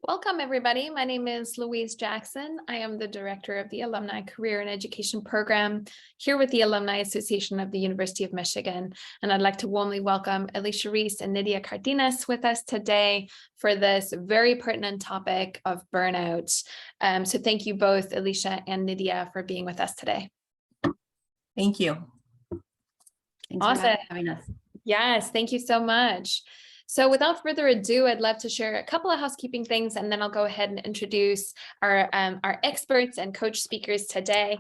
Welcome, everybody. My name is Louise Jackson. I am the director of the Alumni Career and Education Program here with the Alumni Association of the University of Michigan. And I'd like to warmly welcome Alicia Reece and Nydia Cardenas with us today for this very pertinent topic of burnout. So thank you both, Alicia and Nydia, for being with us today. Thank you. Thanks Awesome. for having us. Yes, thank you so much. So without further ado, I'd love to share a couple of housekeeping things, and then I'll go ahead and introduce our experts and coach speakers today.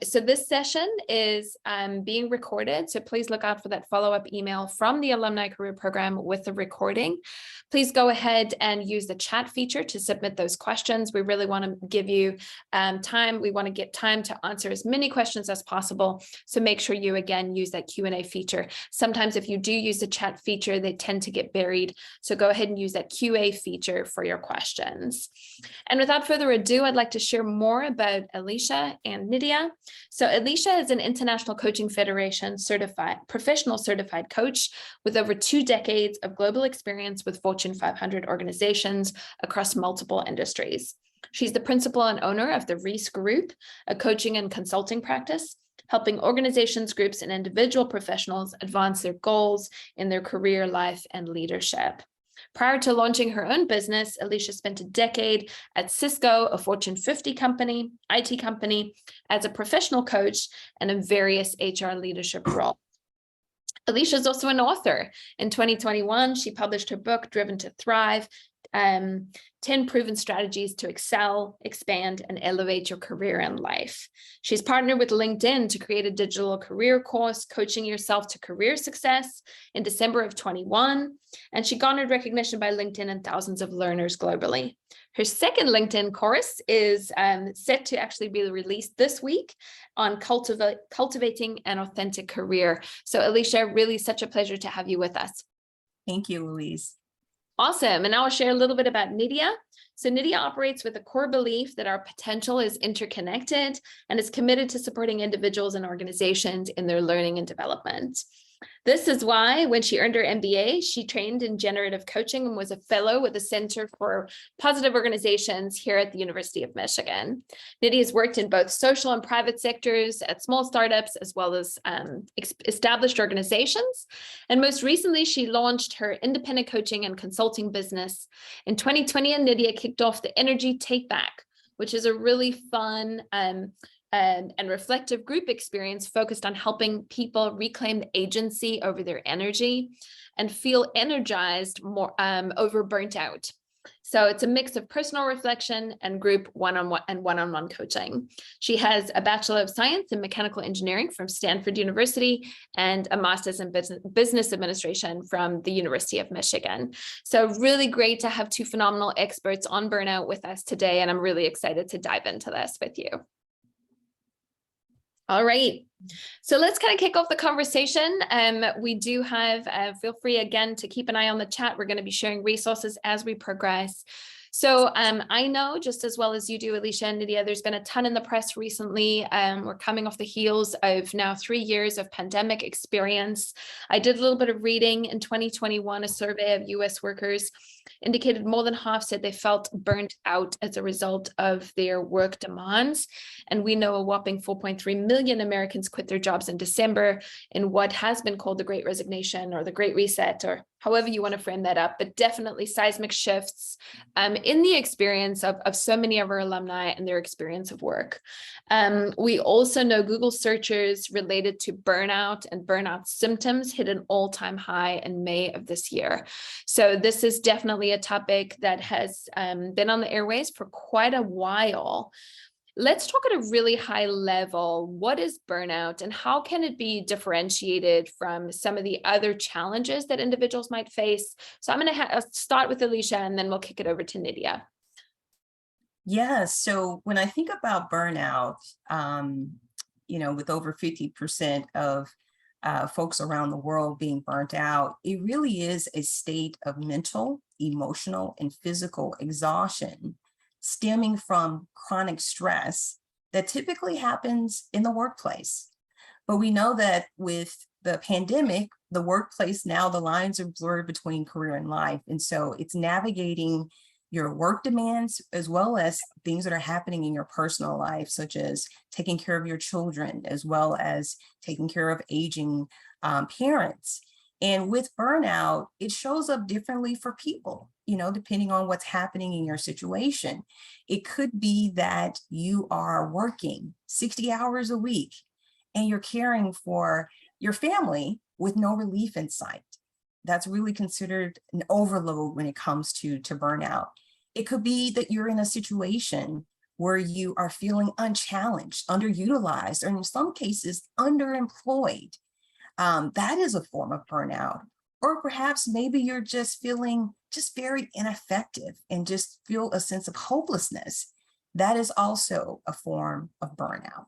So this session is being recorded, so please look out for that follow-up email from the Alumni Career Program with the recording. Please go ahead and use the chat feature to submit those questions. We really want to give you time. We want to get time to answer as many questions as possible. So make sure you, again, use that Q&A feature. Sometimes if you do use the chat feature, they tend to get buried. So go ahead and use that QA feature for your questions. And without further ado, I'd like to share more about Alicia and Nydia. So Alicia is an International Coaching Federation professional certified coach with over 2 decades of global experience with Fortune 500 organizations across multiple industries. She's the principal and owner of the Reece Group, a coaching and consulting practice, helping organizations, groups, and individual professionals advance their goals in their career, life, and leadership. Prior to launching her own business, Alicia spent a decade at Cisco, a Fortune 50 company, IT company, as a professional coach and in various HR leadership roles. Alicia is also an author. In 2021, she published her book, Driven to Thrive, 10 proven strategies to excel, expand, and elevate your career and life. She's partnered with LinkedIn to create a digital career course, Coaching Yourself to Career Success, in December of 21, and she garnered recognition by LinkedIn and thousands of learners globally. Her second LinkedIn course is set to actually be released this week on cultivating an authentic career. So Alicia, really such a pleasure to have you with us. Thank you, Louise. Awesome. And now I'll share a little bit about Nydia. So Nydia operates with a core belief that our potential is interconnected and is committed to supporting individuals and organizations in their learning and development. This is why when she earned her MBA, she trained in generative coaching and was a fellow with the Center for Positive Organizations here at the University of Michigan. Nydia has worked in both social and private sectors at small startups, as well as established organizations. And most recently, she launched her independent coaching and consulting business. In 2020, Nydia kicked off the Energy Take Back, which is a really fun and reflective group experience focused on helping people reclaim the agency over their energy and feel energized more over burnt out. So it's a mix of personal reflection and group one-on-one coaching. She has a Bachelor of Science in Mechanical Engineering from Stanford University and a Master's in Business Administration from the University of Michigan. So really great to have 2 phenomenal experts on burnout with us today, and I'm really excited to dive into this with you. All right, so let's kind of kick off the conversation. We do have, feel free again to keep an eye on the chat. We're going to be sharing resources as we progress. So I know just as well as you do, Alicia and Nydia, there's been a ton in the press recently. We're coming off the heels of now 3 years of pandemic experience. I did a little bit of reading in 2021, a survey of US workers indicated more than half said they felt burnt out as a result of their work demands. And we know a whopping 4.3 million Americans quit their jobs in December in what has been called the Great Resignation or the Great Reset, or however you want to frame that up, but definitely seismic shifts in the experience of so many of our alumni and their experience of work. We also know Google searches related to burnout and burnout symptoms hit an all-time high in May of this year. So this is definitely a topic that has been on the airways for quite a while. Let's talk at a really high level. What is burnout and how can it be differentiated from some of the other challenges that individuals might face? So I'm going to start with Alicia and then we'll kick it over to Nydia. Yes. So when I think about burnout, with over 50% of folks around the world being burnt out, it really is a state of mental, emotional, and physical exhaustion stemming from chronic stress that typically happens in the workplace. But we know that with the pandemic, the workplace now, the lines are blurred between career and life. And so it's navigating your work demands, as well as things that are happening in your personal life, such as taking care of your children, as well as taking care of aging parents. And with burnout, it shows up differently for people, depending on what's happening in your situation. It could be that you are working 60 hours a week and you're caring for your family with no relief in sight. That's really considered an overload when it comes to burnout. It could be that you're in a situation where you are feeling unchallenged, underutilized, or in some cases, underemployed. That is a form of burnout. Or perhaps maybe you're just feeling very ineffective and just feel a sense of hopelessness. That is also a form of burnout.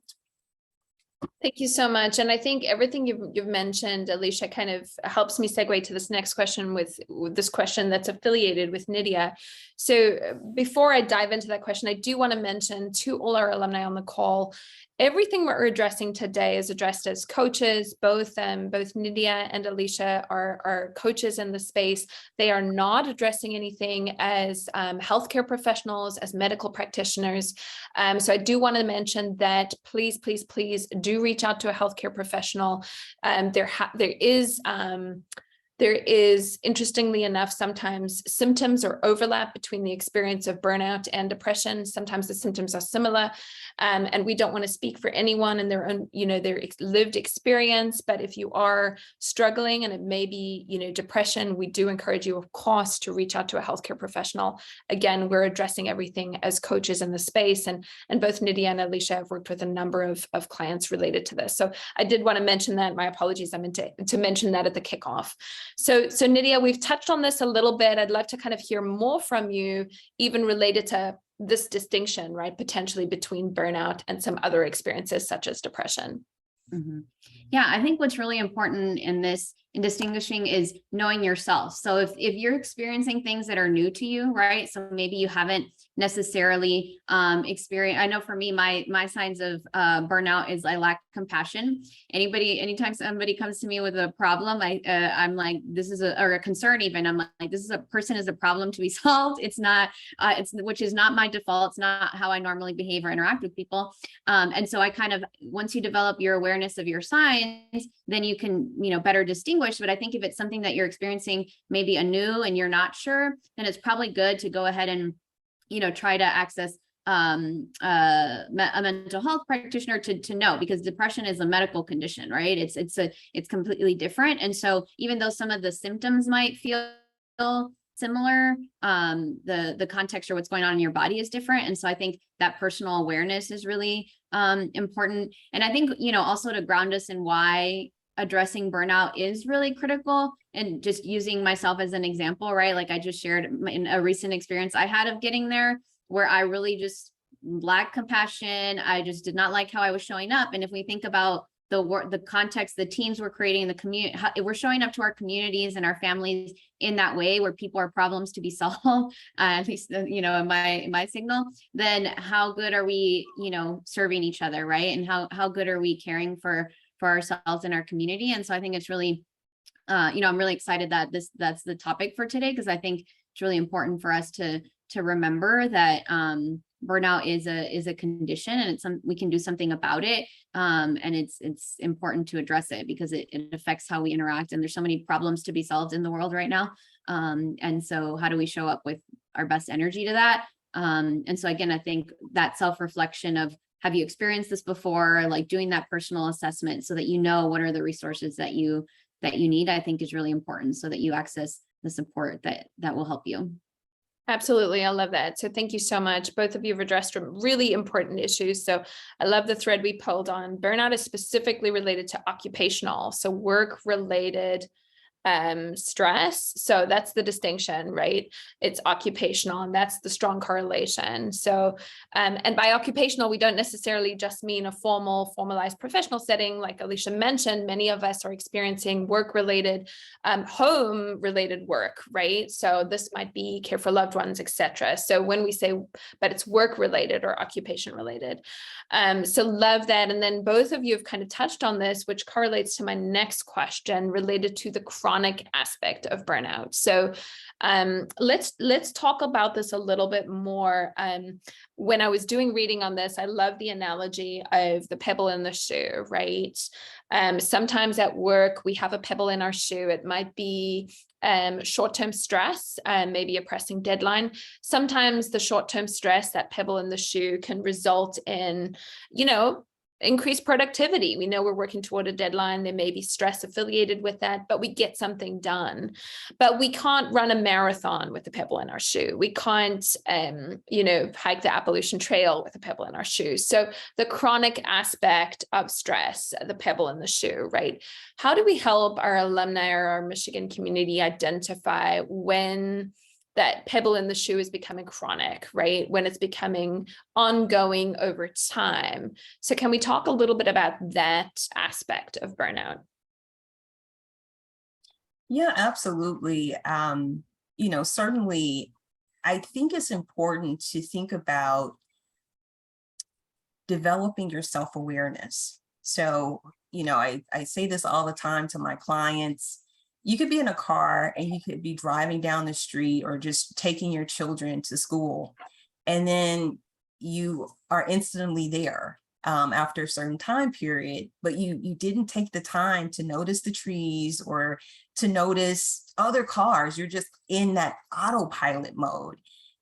Thank you so much. And I think everything you've mentioned, Alicia, kind of helps me segue to this next question with this question that's affiliated with Nydia. So before I dive into that question, I do want to mention to all our alumni on the call, everything we're addressing today is addressed as coaches. Both Nydia and Alicia are coaches in the space. They are not addressing anything as healthcare professionals, as medical practitioners. So I do want to mention that please do reach out to a healthcare professional. There is, interestingly enough, sometimes symptoms or overlap between the experience of burnout and depression. Sometimes the symptoms are similar, and we don't want to speak for anyone and their own, their lived experience. But if you are struggling and it may be, depression, we do encourage you, of course, to reach out to a healthcare professional. Again, we're addressing everything as coaches in the space, and both Nydia and Alicia have worked with a number of clients related to this. So I did want to mention that. My apologies, I meant to mention that at the kickoff. So Nydia, we've touched on this a little bit. I'd love to kind of hear more from you, even related to this distinction, right, potentially between burnout and some other experiences such as depression. Mm-hmm. Yeah, I think what's really important in distinguishing is knowing yourself. So if you're experiencing things that are new to you, right? So maybe you haven't necessarily experienced. I know for me, my signs of burnout is I lack compassion. Anytime somebody comes to me with a problem, I'm like, this is a concern. Even I'm like, this is a person is a problem to be solved. It's not. Which is not my default. It's not how I normally behave or interact with people. And so I kind of, once you develop your awareness of your signs, then you can, better distinguish. But I think if it's something that you're experiencing maybe anew and you're not sure, then it's probably good to go ahead and, try to access a mental health practitioner to know, because depression is a medical condition, right? It's completely different. And so even though some of the symptoms might feel similar, the context or what's going on in your body is different. And so I think that personal awareness is really important. And I think, also to ground us in why addressing burnout is really critical, and just using myself as an example, right? Like I just shared in a recent experience I had of getting there, where I really just lacked compassion. I just did not like how I was showing up. And if we think about the context, the teams we're creating in the community, we're showing up to our communities and our families in that way, where people are problems to be solved, at least, in my signal, then how good are we, serving each other, right? And how good are we caring for ourselves and our community? And so I think it's really, I'm really excited that that's the topic for today, because I think it's really important for us to remember that burnout is a condition, and we can do something about it. And it's important to address it, because it affects how we interact. And there's so many problems to be solved in the world right now. And so how do we show up with our best energy to that? And so again, I think that self-reflection of, have you experienced this before? Like doing that personal assessment so that you know what are the resources that you need, I think is really important, so that you access the support that will help you. Absolutely. I love that. So thank you so much. Both of you have addressed really important issues. So I love the thread we pulled on. Burnout is specifically related to occupational, so work-related stress. So that's the distinction, right? It's occupational, and that's the strong correlation. So, and by occupational, we don't necessarily just mean a formalized professional setting. Like Alicia mentioned, many of us are experiencing work-related, home-related work, right? So this might be care for loved ones, etc. So when we say, but it's work-related or occupation-related. So love that. And then both of you have kind of touched on this, which correlates to my next question related to the chronic aspect of burnout. So Let's talk about this a little bit more. When I was doing reading on this, I love the analogy of the pebble in the shoe, right? Sometimes at work, we have a pebble in our shoe. It might be short-term stress, maybe a pressing deadline. Sometimes the short-term stress, that pebble in the shoe, can result in, increased productivity. We know we're working toward a deadline. There may be stress affiliated with that, but we get something done. But we can't run a marathon with a pebble in our shoe. We can't, hike the Appalachian Trail with a pebble in our shoe. So the chronic aspect of stress, the pebble in the shoe, right? How do we help our alumni or our Michigan community identify when that pebble in the shoe is becoming chronic, right? When it's becoming ongoing over time. So can we talk a little bit about that aspect of burnout? Yeah, absolutely. Certainly, I think it's important to think about developing your self-awareness. So, I say this all the time to my clients. You could be in a car and you could be driving down the street or just taking your children to school. And then you are instantly there after a certain time period, but you didn't take the time to notice the trees or to notice other cars. You're just in that autopilot mode.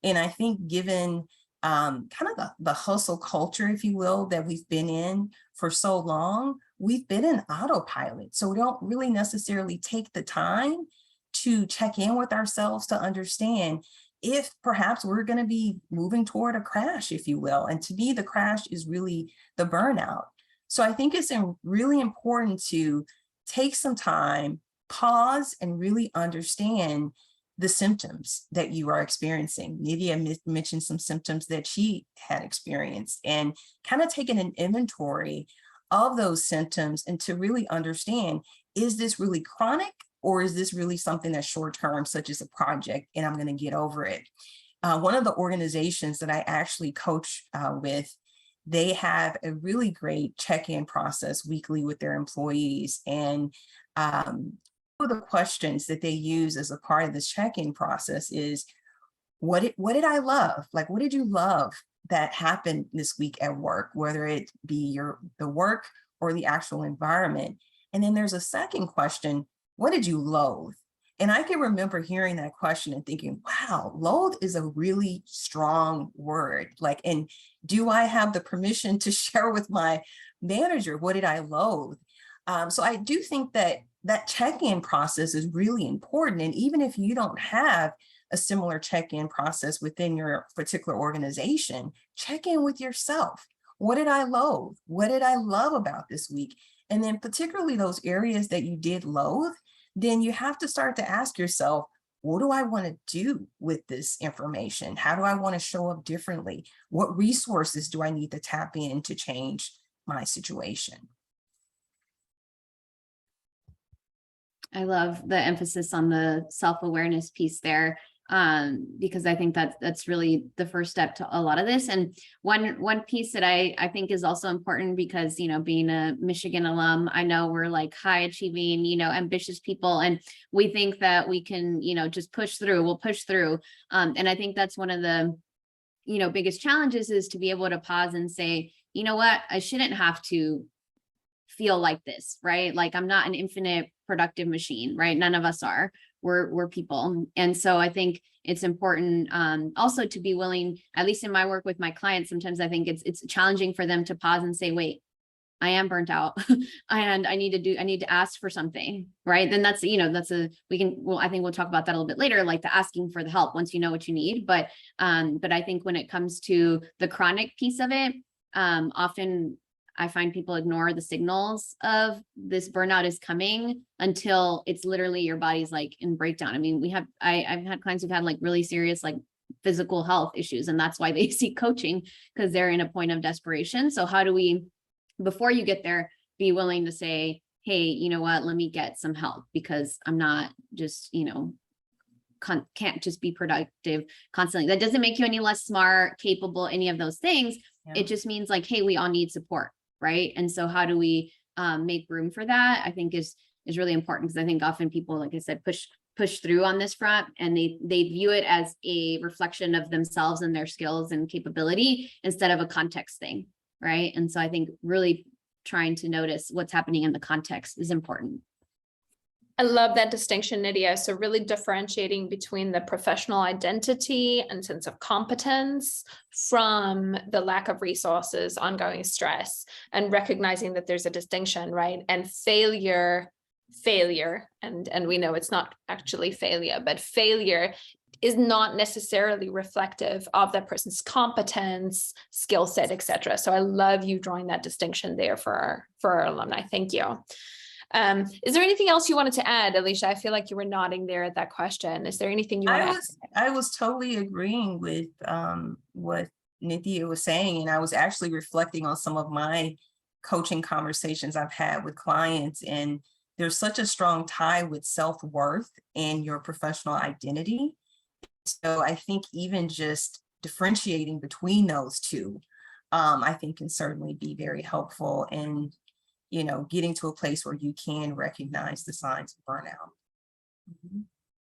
And I think given kind of the hustle culture, if you will, that we've been in for so long, we've been in autopilot. So we don't really necessarily take the time to check in with ourselves to understand if perhaps we're going to be moving toward a crash, if you will. And to me, the crash is really the burnout. So I think it's really important to take some time, pause, and really understand the symptoms that you are experiencing. Nydia mentioned some symptoms that she had experienced, and kind of taking an inventory of those symptoms and to really understand, is this really chronic or is this really something that's short-term, such as a project, and I'm going to get over it? One of the organizations that I actually coach with, they have a really great check-in process weekly with their employees. And one of the questions that they use as a part of this check-in process is, what did I love? Like, what did you love that happened this week at work, whether it be the work or the actual environment? And then there's a second question, what did you loathe? And I can remember hearing that question and thinking, wow, loathe is a really strong word. Like, and do I have the permission to share with my manager, what did I loathe? So I do think that check-in process is really important. And even if you don't have a similar check-in process within your particular organization, check in with yourself. What did I loathe? What did I love about this week? And then particularly those areas that you did loathe, then you have to start to ask yourself, what do I want to do with this information? How do I want to show up differently? What resources do I need to tap in to change my situation? I love the emphasis on the self-awareness piece there, because I think that's really the first step to a lot of this. And one piece that I think is also important, because, being a Michigan alum, I know we're like high achieving, ambitious people, and we think that we can, just push through, we'll push through. And I think that's one of the, biggest challenges, is to be able to pause and say, you know what, I shouldn't have to feel like this, right? Like, I'm not an infinite productive machine, right? None of us are. We're people. And so I think it's important also to be willing, at least in my work with my clients, sometimes I think it's challenging for them to pause and say, wait, I am burnt out and I need to ask for something, right? Then I think we'll talk about that a little bit later, like the asking for the help once you know what you need. But I think when it comes to the chronic piece of it, often I find people ignore the signals of this burnout is coming until it's literally your body's like in breakdown. I mean, I've had clients who've had like really serious like physical health issues, and that's why they seek coaching, because they're in a point of desperation. So how do we, before you get there, be willing to say, hey, you know what, let me get some help, because I'm not just, can't just be productive constantly. That doesn't make you any less smart, capable, any of those things. Yeah. It just means like, hey, we all need support. Right. And so how do we make room for that? I think is really important, because I think often people, like I said, push push through on this front, and they view it as a reflection of themselves and their skills and capability instead of a context thing, right? And so I think really trying to notice what's happening in the context is important. I love that distinction, Nydia. So really differentiating between the professional identity and sense of competence from the lack of resources, ongoing stress, and recognizing that there's a distinction, right? And failure, and we know it's not actually failure, but failure is not necessarily reflective of that person's competence, skill set, etc. So I love you drawing that distinction there for our alumni. Thank you. Is there anything else you wanted to add, Alicia? I feel like you were nodding there at that question. Is there anything you want to add? I was totally agreeing with what Nydia was saying, and I was actually reflecting on some of my coaching conversations I've had with clients, and there's such a strong tie with self-worth and your professional identity. So I think even just differentiating between those two, I think can certainly be very helpful in, you know, getting to a place where you can recognize the signs of burnout. Mm-hmm.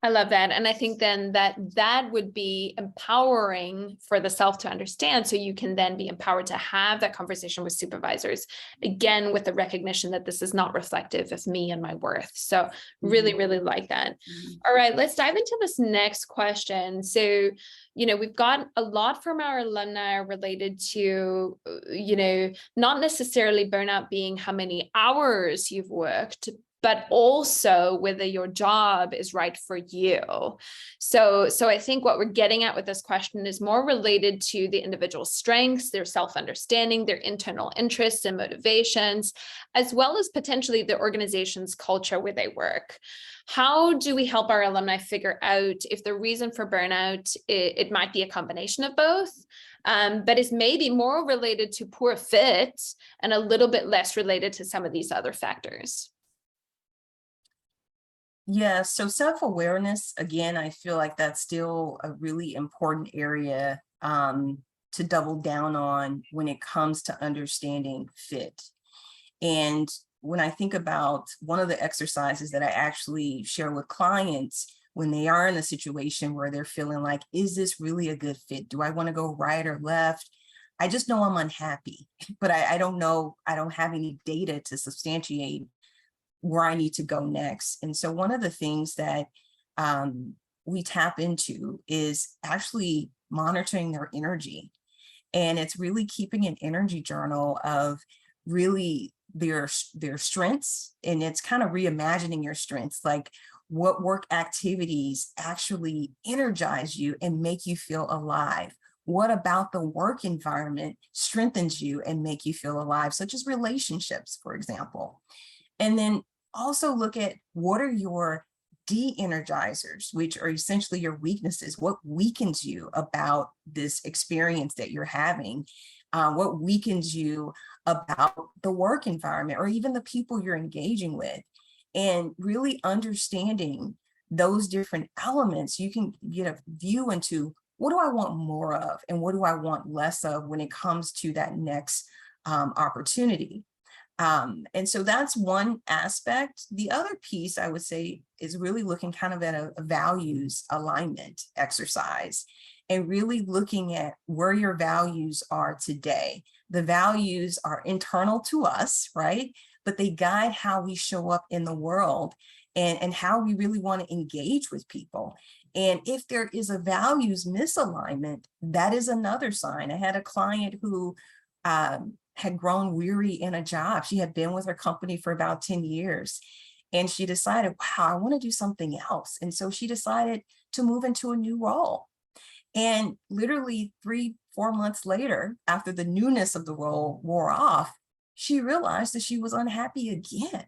I love that. And I think then that would be empowering for the self to understand. So you can then be empowered to have that conversation with supervisors, again, with the recognition that this is not reflective of me and my worth. So really, really like that. All right, let's dive into this next question. So, you know, we've got a lot from our alumni related to, you know, not necessarily burnout being how many hours you've worked, but also whether your job is right for you. So I think what we're getting at with this question is more related to the individual strengths, their self-understanding, their internal interests and motivations, as well as potentially the organization's culture where they work. How do we help our alumni figure out if the reason for burnout, it might be a combination of both, but is maybe more related to poor fit and a little bit less related to some of these other factors? Yeah, so self-awareness, again, I feel like that's still a really important area to double down on when it comes to understanding fit. And when I think about one of the exercises that I actually share with clients when they are in a situation where they're feeling like, is this really a good fit? Do I want to go right or left? I just know I'm unhappy, but I don't know, I don't have any data to substantiate where I need to go next. And so one of the things that we tap into is actually monitoring their energy. And it's really keeping an energy journal of really their strengths. And it's kind of reimagining your strengths, like what work activities actually energize you and make you feel alive. What about the work environment strengthens you and make you feel alive, such as relationships, for example. And then also look at what are your de-energizers, which are essentially your weaknesses. What weakens you about this experience that you're having? What weakens you about the work environment or even the people you're engaging with? And really understanding those different elements, you can get a view into what do I want more of and what do I want less of when it comes to that next opportunity. And so that's one aspect. The other piece I would say is really looking kind of at a values alignment exercise and really looking at where your values are today. The values are internal to us, right? But they guide how we show up in the world and how we really want to engage with people. And if there is a values misalignment, that is another sign. I had a client who had grown weary in a job. She had been with her company for about 10 years. And she decided, wow, I want to do something else. And so she decided to move into a new role. And literally 3-4 months later, after the newness of the role wore off, she realized that she was unhappy again.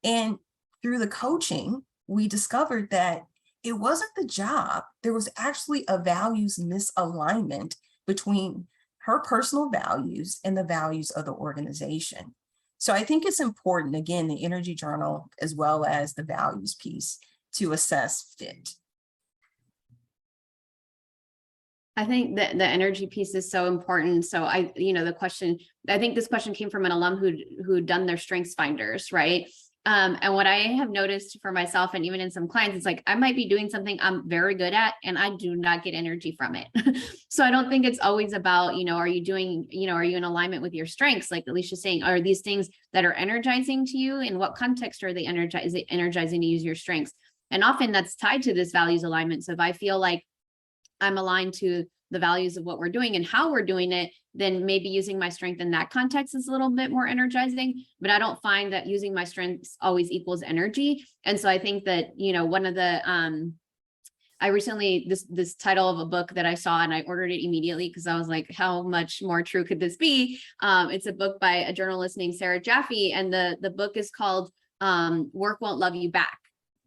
And through the coaching, we discovered that it wasn't the job. There was actually a values misalignment between her personal values and the values of the organization. So I think it's important, again, the energy journal, as well as the values piece to assess fit. I think that the energy piece is so important. So the question, I think this question came from an alum who'd done their strengths finders, right? And what I have noticed for myself and even in some clients, it's like, I might be doing something I'm very good at and I do not get energy from it. So I don't think it's always about, are you doing, are you in alignment with your strengths? Like Alicia's saying, are these things that are energizing to you? In what context are they energizing to use your strengths? And often that's tied to this values alignment. So if I feel like I'm aligned to the values of what we're doing and how we're doing it, then maybe using my strength in that context is a little bit more energizing, but I don't find that using my strengths always equals energy. And so I think that, one of the, I recently, this title of a book that I saw and I ordered it immediately because I was like, how much more true could this be? It's a book by a journalist named Sarah Jaffe. And the book is called Work Won't Love You Back.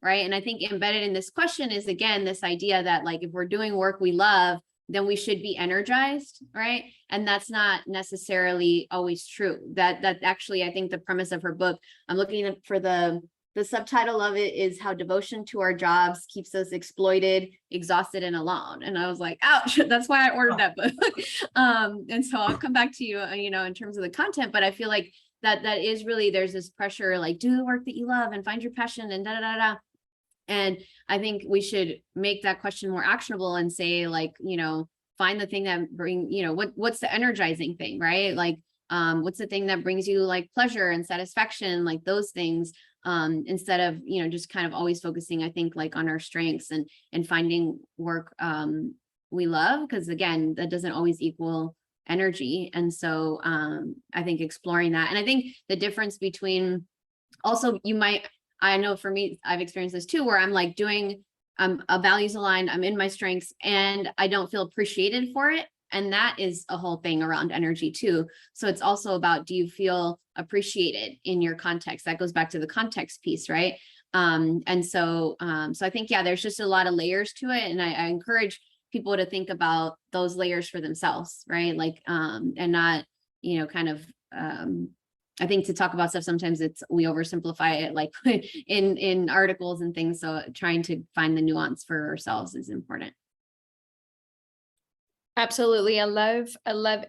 Right. And I think embedded in this question is, again, this idea that like, if we're doing work we love, then we should be energized, right? And that's not necessarily always true. That actually, I think the premise of her book, I'm looking for the subtitle of it is How Devotion to Our Jobs Keeps Us Exploited, Exhausted, and Alone. And I was like, ouch, that's why I ordered that book. And so I'll come back to you, in terms of the content, but I feel like that is really, there's this pressure, like do the work that you love and find your passion and da. And I think we should make that question more actionable and say, like, find the thing that what's the energizing thing, right? Like, what's the thing that brings you like pleasure and satisfaction, like those things, instead of, just kind of always focusing, I think, like on our strengths and finding work we love, because again, that doesn't always equal energy. And so I think exploring that, and I think the difference between also I know for me, I've experienced this too, where I'm like doing a values aligned, I'm in my strengths and I don't feel appreciated for it. And that is a whole thing around energy too. So it's also about, do you feel appreciated in your context? That goes back to the context piece, right? And so I think, yeah, there's just a lot of layers to it. And I encourage people to think about those layers for themselves, right? Like, and not, I think to talk about stuff, sometimes we oversimplify it, like in articles and things. So trying to find the nuance for ourselves is important. Absolutely. I love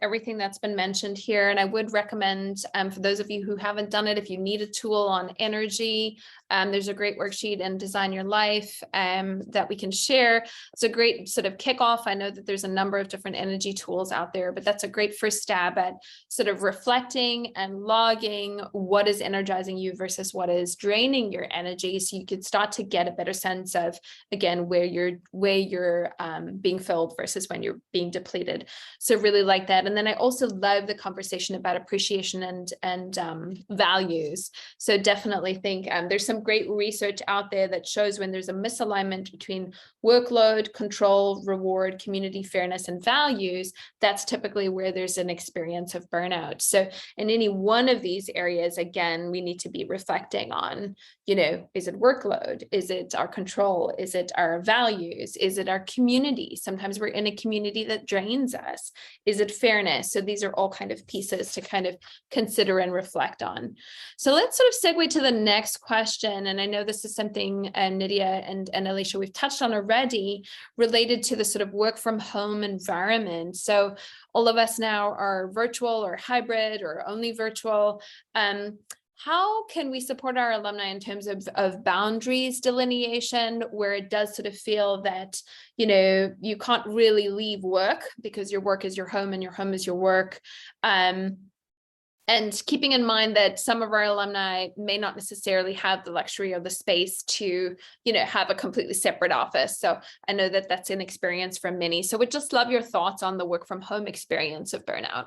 everything that's been mentioned here. And I would recommend for those of you who haven't done it, if you need a tool on energy, there's a great worksheet in Design Your Life that we can share. It's a great sort of kickoff. I know that there's a number of different energy tools out there, but that's a great first stab at sort of reflecting and logging what is energizing you versus what is draining your energy. So you could start to get a better sense of, again, where you're being filled versus when you're being depleted. So really like that. And then I also love the conversation about appreciation and values. So definitely think there's some great research out there that shows when there's a misalignment between workload, control, reward, community, fairness, and values, that's typically where there's an experience of burnout. So in any one of these areas, again, we need to be reflecting on, is it workload? Is it our control? Is it our values? Is it our community? Sometimes we're in a community that drains us. Is it fairness? So these are all kind of pieces to kind of consider and reflect on. So let's sort of segue to the next question. And I know this is something Nydia and Alicia, we've touched on already, related to the sort of work from home environment. So all of us now are virtual or hybrid or only virtual. How can we support our alumni in terms of boundaries delineation, where it does sort of feel that, you can't really leave work because your work is your home and your home is your work. And keeping in mind that some of our alumni may not necessarily have the luxury or the space to, have a completely separate office. So I know that that's an experience for many. So we'd just love your thoughts on the work from home experience of burnout.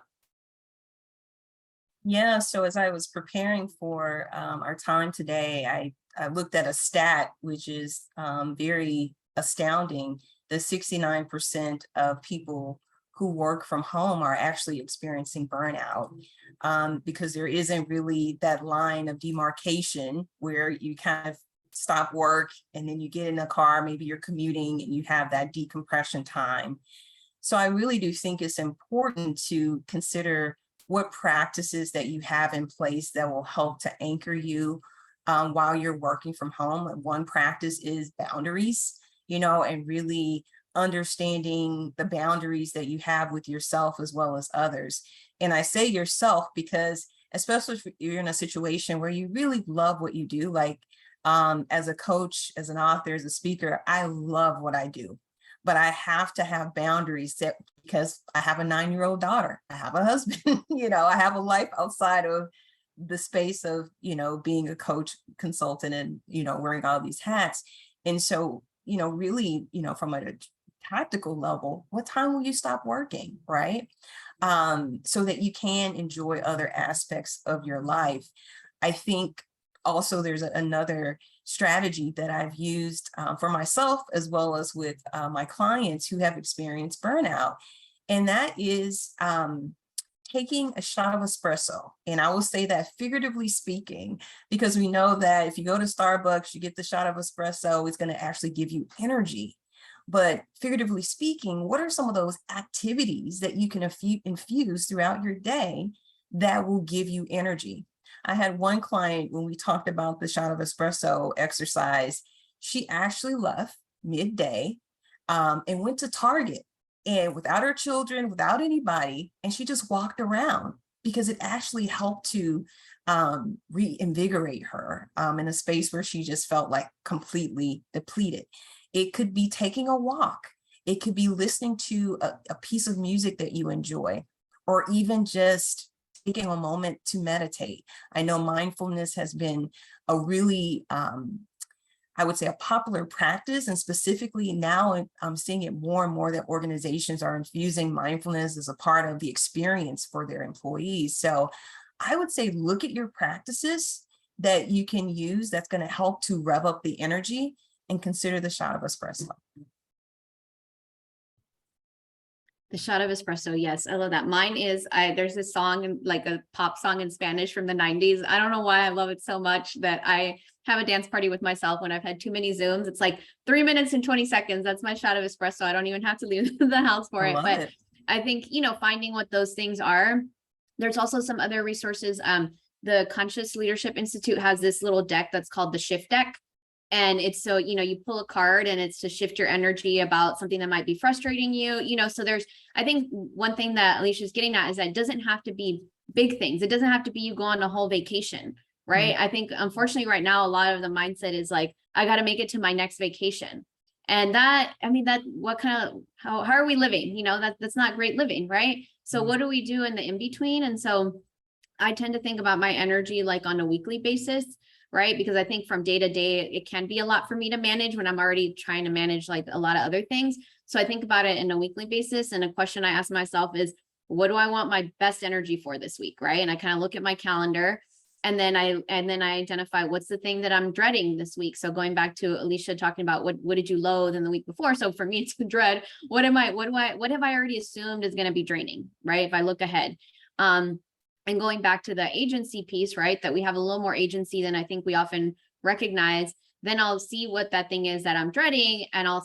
Yeah, so as I was preparing for our time today, I looked at a stat which is very astounding. The 69% of people who work from home are actually experiencing burnout, because there isn't really that line of demarcation where you kind of stop work and then you get in a car, maybe you're commuting and you have that decompression time. So I really do think it's important to consider what practices that you have in place that will help to anchor you while you're working from home. And one practice is boundaries, and really understanding the boundaries that you have with yourself as well as others. And I say yourself because especially if you're in a situation where you really love what you do. Like as a coach, as an author, as a speaker, I love what I do, but I have to have boundaries set because I have a 9-year-old daughter, I have a husband, I have a life outside of the space of, being a coach, consultant, and, wearing all these hats. And so, really, from a tactical level, what time will you stop working, right? So that you can enjoy other aspects of your life. I think also there's another strategy that I've used for myself, as well as with my clients who have experienced burnout. And that is taking a shot of espresso. And I will say that figuratively speaking, because we know that if you go to Starbucks, you get the shot of espresso, it's going to actually give you energy. But figuratively speaking, what are some of those activities that you can infuse throughout your day that will give you energy? I had one client, when we talked about the shot of espresso exercise, she actually left midday and went to Target, and without her children, without anybody, and she just walked around because it actually helped to reinvigorate her in a space where she just felt like completely depleted. It could be taking a walk. It could be listening to a piece of music that you enjoy, or even just taking a moment to meditate. I know mindfulness has been a really, I would say, a popular practice, and specifically now I'm seeing it more and more that organizations are infusing mindfulness as a part of the experience for their employees. So I would say look at your practices that you can use that's going to help to rev up the energy, and consider the shot of espresso. The shot of espresso. Yes, I love that. Mine is, there's this song, like a pop song in Spanish from the 90s. I don't know why I love it so much that I have a dance party with myself when I've had too many Zooms. It's like 3 minutes and 20 seconds. That's my shot of espresso. I don't even have to leave the house for it. But I think, finding what those things are. There's also some other resources. The Conscious Leadership Institute has this little deck that's called the Shift Deck. And it's so, you pull a card and it's to shift your energy about something that might be frustrating you, so I think one thing that Alicia is getting at is that it doesn't have to be big things. It doesn't have to be you go on a whole vacation, right? Mm-hmm. I think, unfortunately, right now, a lot of the mindset is like, I got to make it to my next vacation. And how are we living? That's not great living, right? So mm-hmm. What do we do in the in-between? And so I tend to think about my energy like on a weekly basis, right? Because I think from day to day, it can be a lot for me to manage when I'm already trying to manage like a lot of other things. So I think about it in a weekly basis. And a question I ask myself is, what do I want my best energy for this week, right? And I kind of look at my calendar, and then I identify what's the thing that I'm dreading this week. So going back to Alicia talking about what did you loathe in the week before? So for me, it's a dread. What have I already assumed is going to be draining, right? If I look ahead. And going back to the agency piece, right, that we have a little more agency than I think we often recognize, then I'll see what that thing is that I'm dreading. And I'll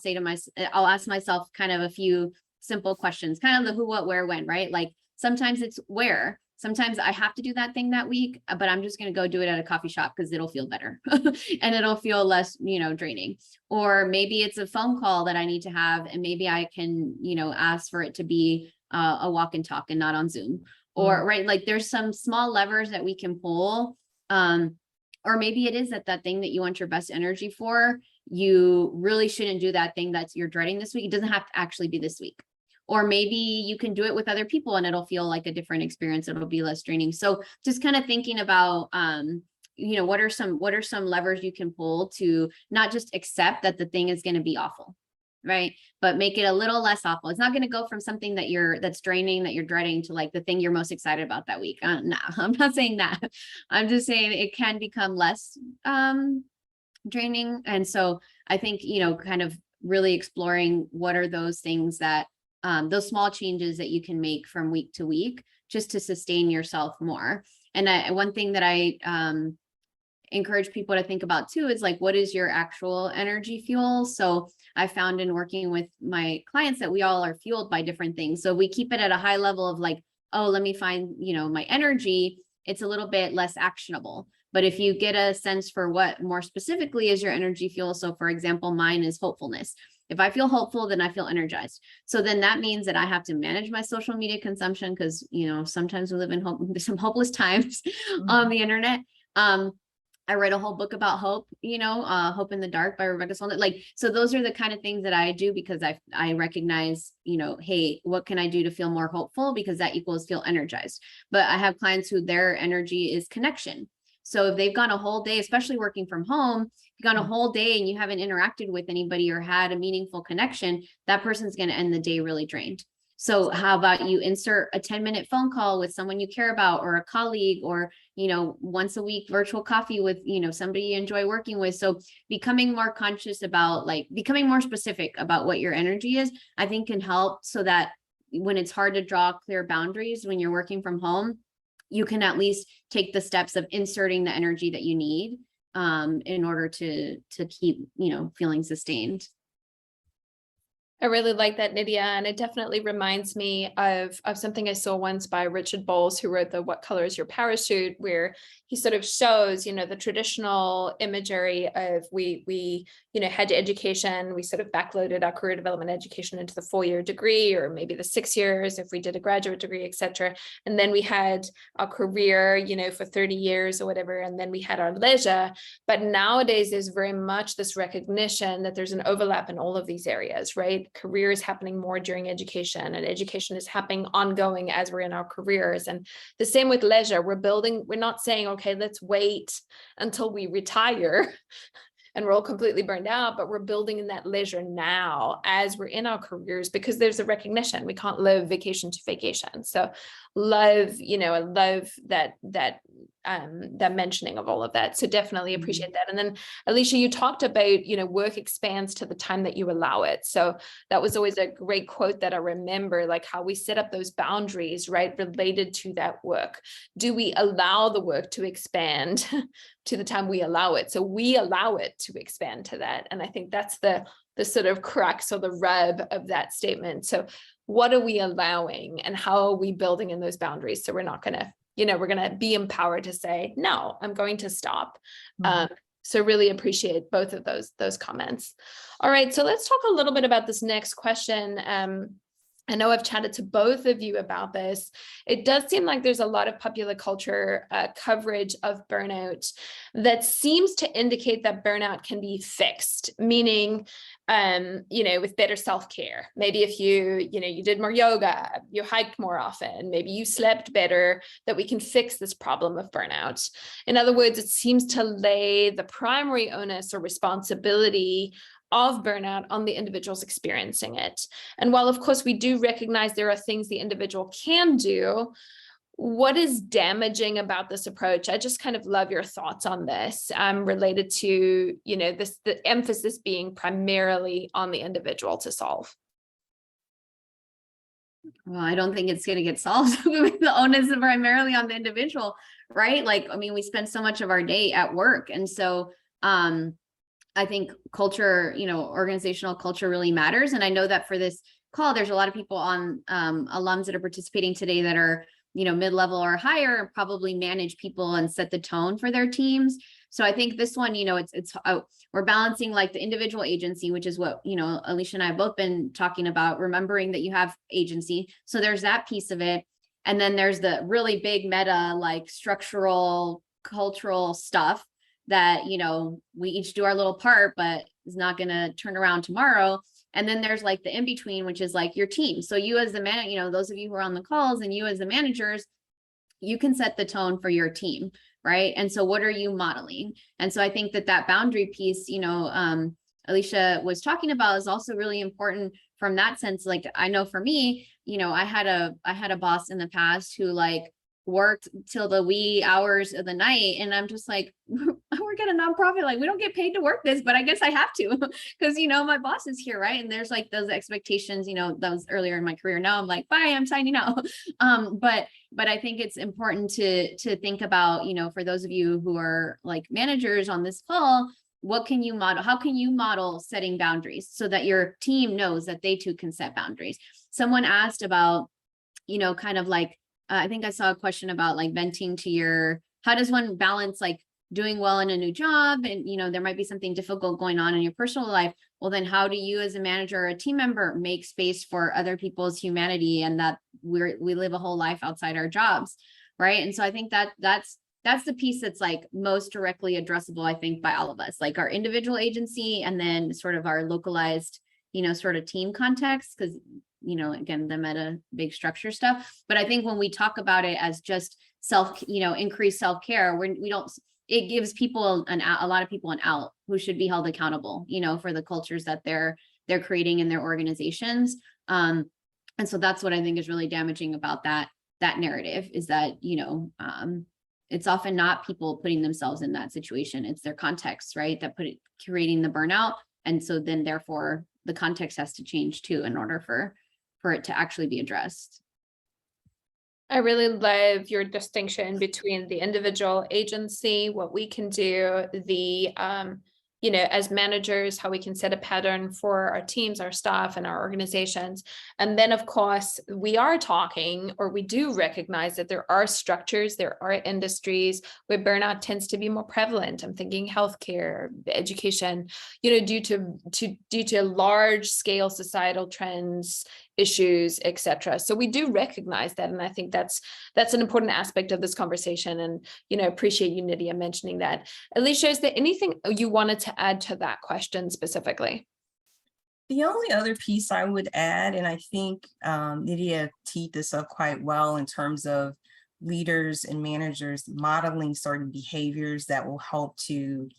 ask myself kind of a few simple questions, kind of the who, what, where, when, right? Like sometimes it's where, sometimes I have to do that thing that week, but I'm just going to go do it at a coffee shop because it'll feel better and it'll feel less, draining. Or maybe it's a phone call that I need to have, and maybe I can, ask for it to be a walk and talk and not on Zoom. Or right, like there's some small levers that we can pull. Or maybe it is that thing that you want your best energy for, you really shouldn't do that thing that you're dreading this week. It doesn't have to actually be this week. Or maybe you can do it with other people and it'll feel like a different experience. It'll be less draining. So just kind of thinking about, what are some levers you can pull to not just accept that the thing is going to be awful, right? But make it a little less awful. It's not going to go from something that's draining, that you're dreading, to like the thing you're most excited about that week. No, I'm not saying that. I'm just saying it can become less draining. And so I think, kind of really exploring what are those things that those small changes that you can make from week to week just to sustain yourself more. And one thing that I encourage people to think about too is like, what is your actual energy fuel? So I found in working with my clients that we all are fueled by different things. So we keep it at a high level of like, oh, let me find, my energy. It's a little bit less actionable. But if you get a sense for what more specifically is your energy fuel, so for example, mine is hopefulness. If I feel hopeful, then I feel energized. So then that means that I have to manage my social media consumption because, sometimes we live in some hopeless times on the internet. I read a whole book about hope, Hope in the Dark by Rebecca Solnit. So those are the kind of things that I do because I recognize, hey, what can I do to feel more hopeful? Because that equals feel energized. But I have clients who their energy is connection. So if they've gone a whole day, especially working from home, you've gone a whole day and you haven't interacted with anybody or had a meaningful connection, that person's going to end the day really drained. So how about you insert a 10-minute phone call with someone you care about or a colleague or, once a week virtual coffee with, somebody you enjoy working with. So becoming more conscious about becoming more specific about what your energy is, I think can help so that when it's hard to draw clear boundaries when you're working from home, you can at least take the steps of inserting the energy that you need in order to keep, feeling sustained. I really like that, Nydia, and it definitely reminds me of something I saw once by Richard Bowles, who wrote the What Color is Your Parachute, where he sort of shows, the traditional imagery of we had education, we sort of backloaded our career development education into the 4-year degree, or maybe the 6 years if we did a graduate degree, etc. And then we had our career, for 30 years or whatever, and then we had our leisure. But nowadays, there's very much this recognition that there's an overlap in all of these areas, right? Career is happening more during education, and education is happening ongoing as we're in our careers. And the same with leisure. We're not saying, okay, let's wait until we retire and we're all completely burned out, but we're building in that leisure now as we're in our careers, because there's a recognition we can't live vacation to vacation. So love, I love that mentioning of all of that. So definitely appreciate that. And then Alicia, you talked about, work expands to the time that you allow it. So that was always a great quote that I remember, like how we set up those boundaries, right, related to that work. Do we allow the work to expand to the time we allow it? So we allow it to expand to that. And I think that's the sort of crux or the rub of that statement. So what are we allowing and how are we building in those boundaries? So we're not going to, we're going to be empowered to say, no, I'm going to stop. So really appreciate both of those comments. All right, so let's talk a little bit about this next question. I know I've chatted to both of you about this. It does seem like there's a lot of popular culture coverage of burnout that seems to indicate that burnout can be fixed, meaning, with better self-care. Maybe if you did more yoga, you hiked more often, maybe you slept better, that we can fix this problem of burnout. In other words, it seems to lay the primary onus or responsibility of burnout on the individuals experiencing it. And while, of course, we do recognize there are things the individual can do, what is damaging about this approach? I just kind of love your thoughts on this, related to, the emphasis being primarily on the individual to solve. Well, I don't think it's going to get solved with the onus primarily on the individual, right? We spend so much of our day at work. And so, I think culture, organizational culture really matters. And I know that for this call, there's a lot of people on alums that are participating today that are, mid-level or higher, and probably manage people and set the tone for their teams. So I think this one, we're balancing like the individual agency, which is what, Alicia and I have both been talking about, remembering that you have agency. So there's that piece of it. And then there's the really big meta, like structural, cultural stuff that, we each do our little part, but is not going to turn around tomorrow. And then there's like the in-between, which is like your team. So you as the man, those of you who are on the calls and you as the managers, you can set the tone for your team, right? And so what are you modeling? And so I think that boundary piece, Alicia was talking about is also really important from that sense. Like, I know for me, I had a boss in the past who worked till the wee hours of the night. And I'm just like, I work at a nonprofit, we don't get paid to work this, but I guess I have to because, my boss is here. Right. And there's those expectations, that was earlier in my career. Now I'm like, bye, I'm signing out. But I think it's important to think about, for those of you who are managers on this call, what can you model? How can you model setting boundaries so that your team knows that they too can set boundaries? Someone asked about, I think I saw a question about venting to how does one balance doing well in a new job, and, there might be something difficult going on in your personal life. Well, then how do you as a manager or a team member make space for other people's humanity, and that we live a whole life outside our jobs, right? And so I think that's the piece that's like most directly addressable, I think, by all of us, like our individual agency, and then sort of our localized, sort of team context, because, again, the meta big structure stuff. But I think when we talk about it as just increased self-care, we don't, it gives people a lot of people an out who should be held accountable, for the cultures that they're creating in their organizations. And so that's what I think is really damaging about that narrative, is that, it's often not people putting themselves in that situation. It's their context, right, that creating the burnout. And so then therefore the context has to change too, in order for it to actually be addressed. I really love your distinction between the individual agency, what we can do, the, as managers, how we can set a pattern for our teams, our staff, and our organizations. And then, of course, we do recognize that there are structures, there are industries where burnout tends to be more prevalent. I'm thinking healthcare, education, due to large scale societal trends, issues, etc. So we do recognize that, and I think that's an important aspect of this conversation. And appreciate you, Nydia, mentioning that. Alicia, is there anything you wanted to add to that question specifically? The only other piece I would add, and I think Nydia teed this up quite well in terms of leaders and managers modeling certain behaviors that will help to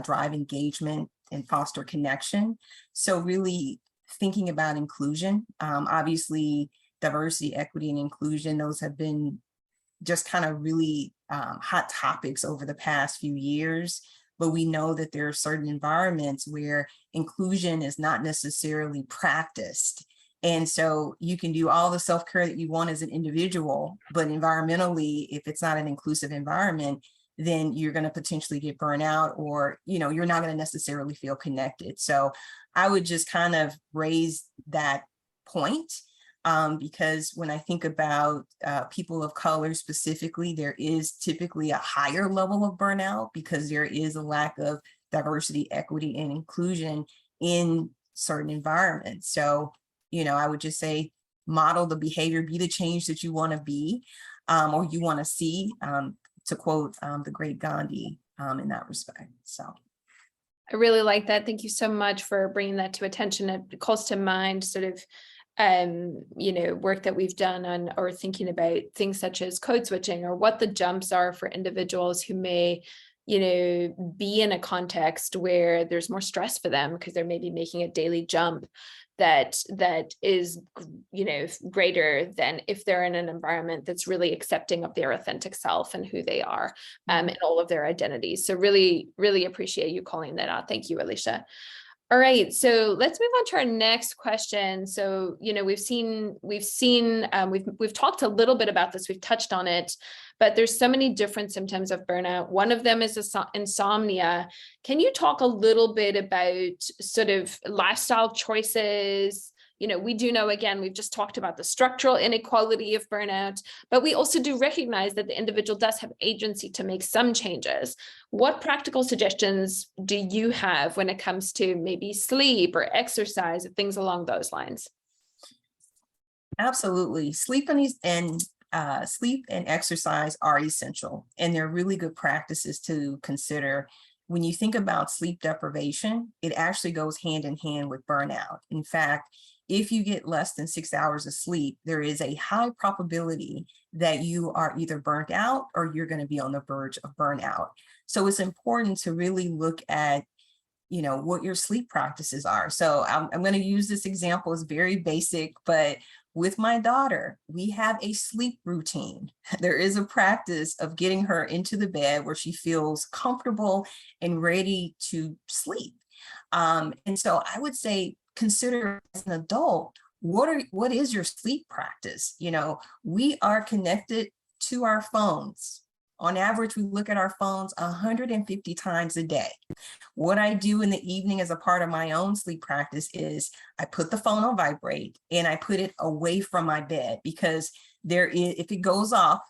drive engagement and foster connection. So really thinking about inclusion, obviously diversity, equity, and inclusion, those have been just kind of really hot topics over the past few years. But we know that there are certain environments where inclusion is not necessarily practiced. And so you can do all the self-care that you want as an individual, but environmentally, if it's not an inclusive environment, then you're going to potentially get burnout, or, you're not going to necessarily feel connected. So I would just kind of raise that point, because when I think about people of color specifically, there is typically a higher level of burnout because there is a lack of diversity, equity, and inclusion in certain environments. So, I would just say, model the behavior, be the change that you want to be, or you want to see, to quote the great Gandhi in that respect. So I really like that. Thank you so much for bringing that to attention. It calls to mind sort of, work that we've done on, or thinking about things such as code switching, or what the jumps are for individuals who may, be in a context where there's more stress for them because they're maybe making a daily jump that is, greater than if they're in an environment that's really accepting of their authentic self and who they are, and all of their identities. So really, really appreciate you calling that out. Thank you, Alicia. All right, so let's move on to our next question. So, we've talked a little bit about this, we've touched on it, but there's so many different symptoms of burnout. One of them is insomnia. Can you talk a little bit about sort of lifestyle choices? We do know, again, we've just talked about the structural inequality of burnout, but we also do recognize that the individual does have agency to make some changes. What practical suggestions do you have when it comes to maybe sleep or exercise or things along those lines? Absolutely. Sleep and exercise are essential, and they're really good practices to consider. When you think about sleep deprivation, it actually goes hand in hand with burnout. In fact, if you get less than 6 hours of sleep, there is a high probability that you are either burnt out or you're going to be on the verge of burnout. So it's important to really look at, what your sleep practices are. So I'm going to use this example. It's very basic, but with my daughter, we have a sleep routine. There is a practice of getting her into the bed where she feels comfortable and ready to sleep. And so I would say, consider as an adult, what is your sleep practice? We are connected to our phones. On average, we look at our phones 150 times a day. What I do in the evening as a part of my own sleep practice is I put the phone on vibrate and I put it away from my bed, because if it goes off,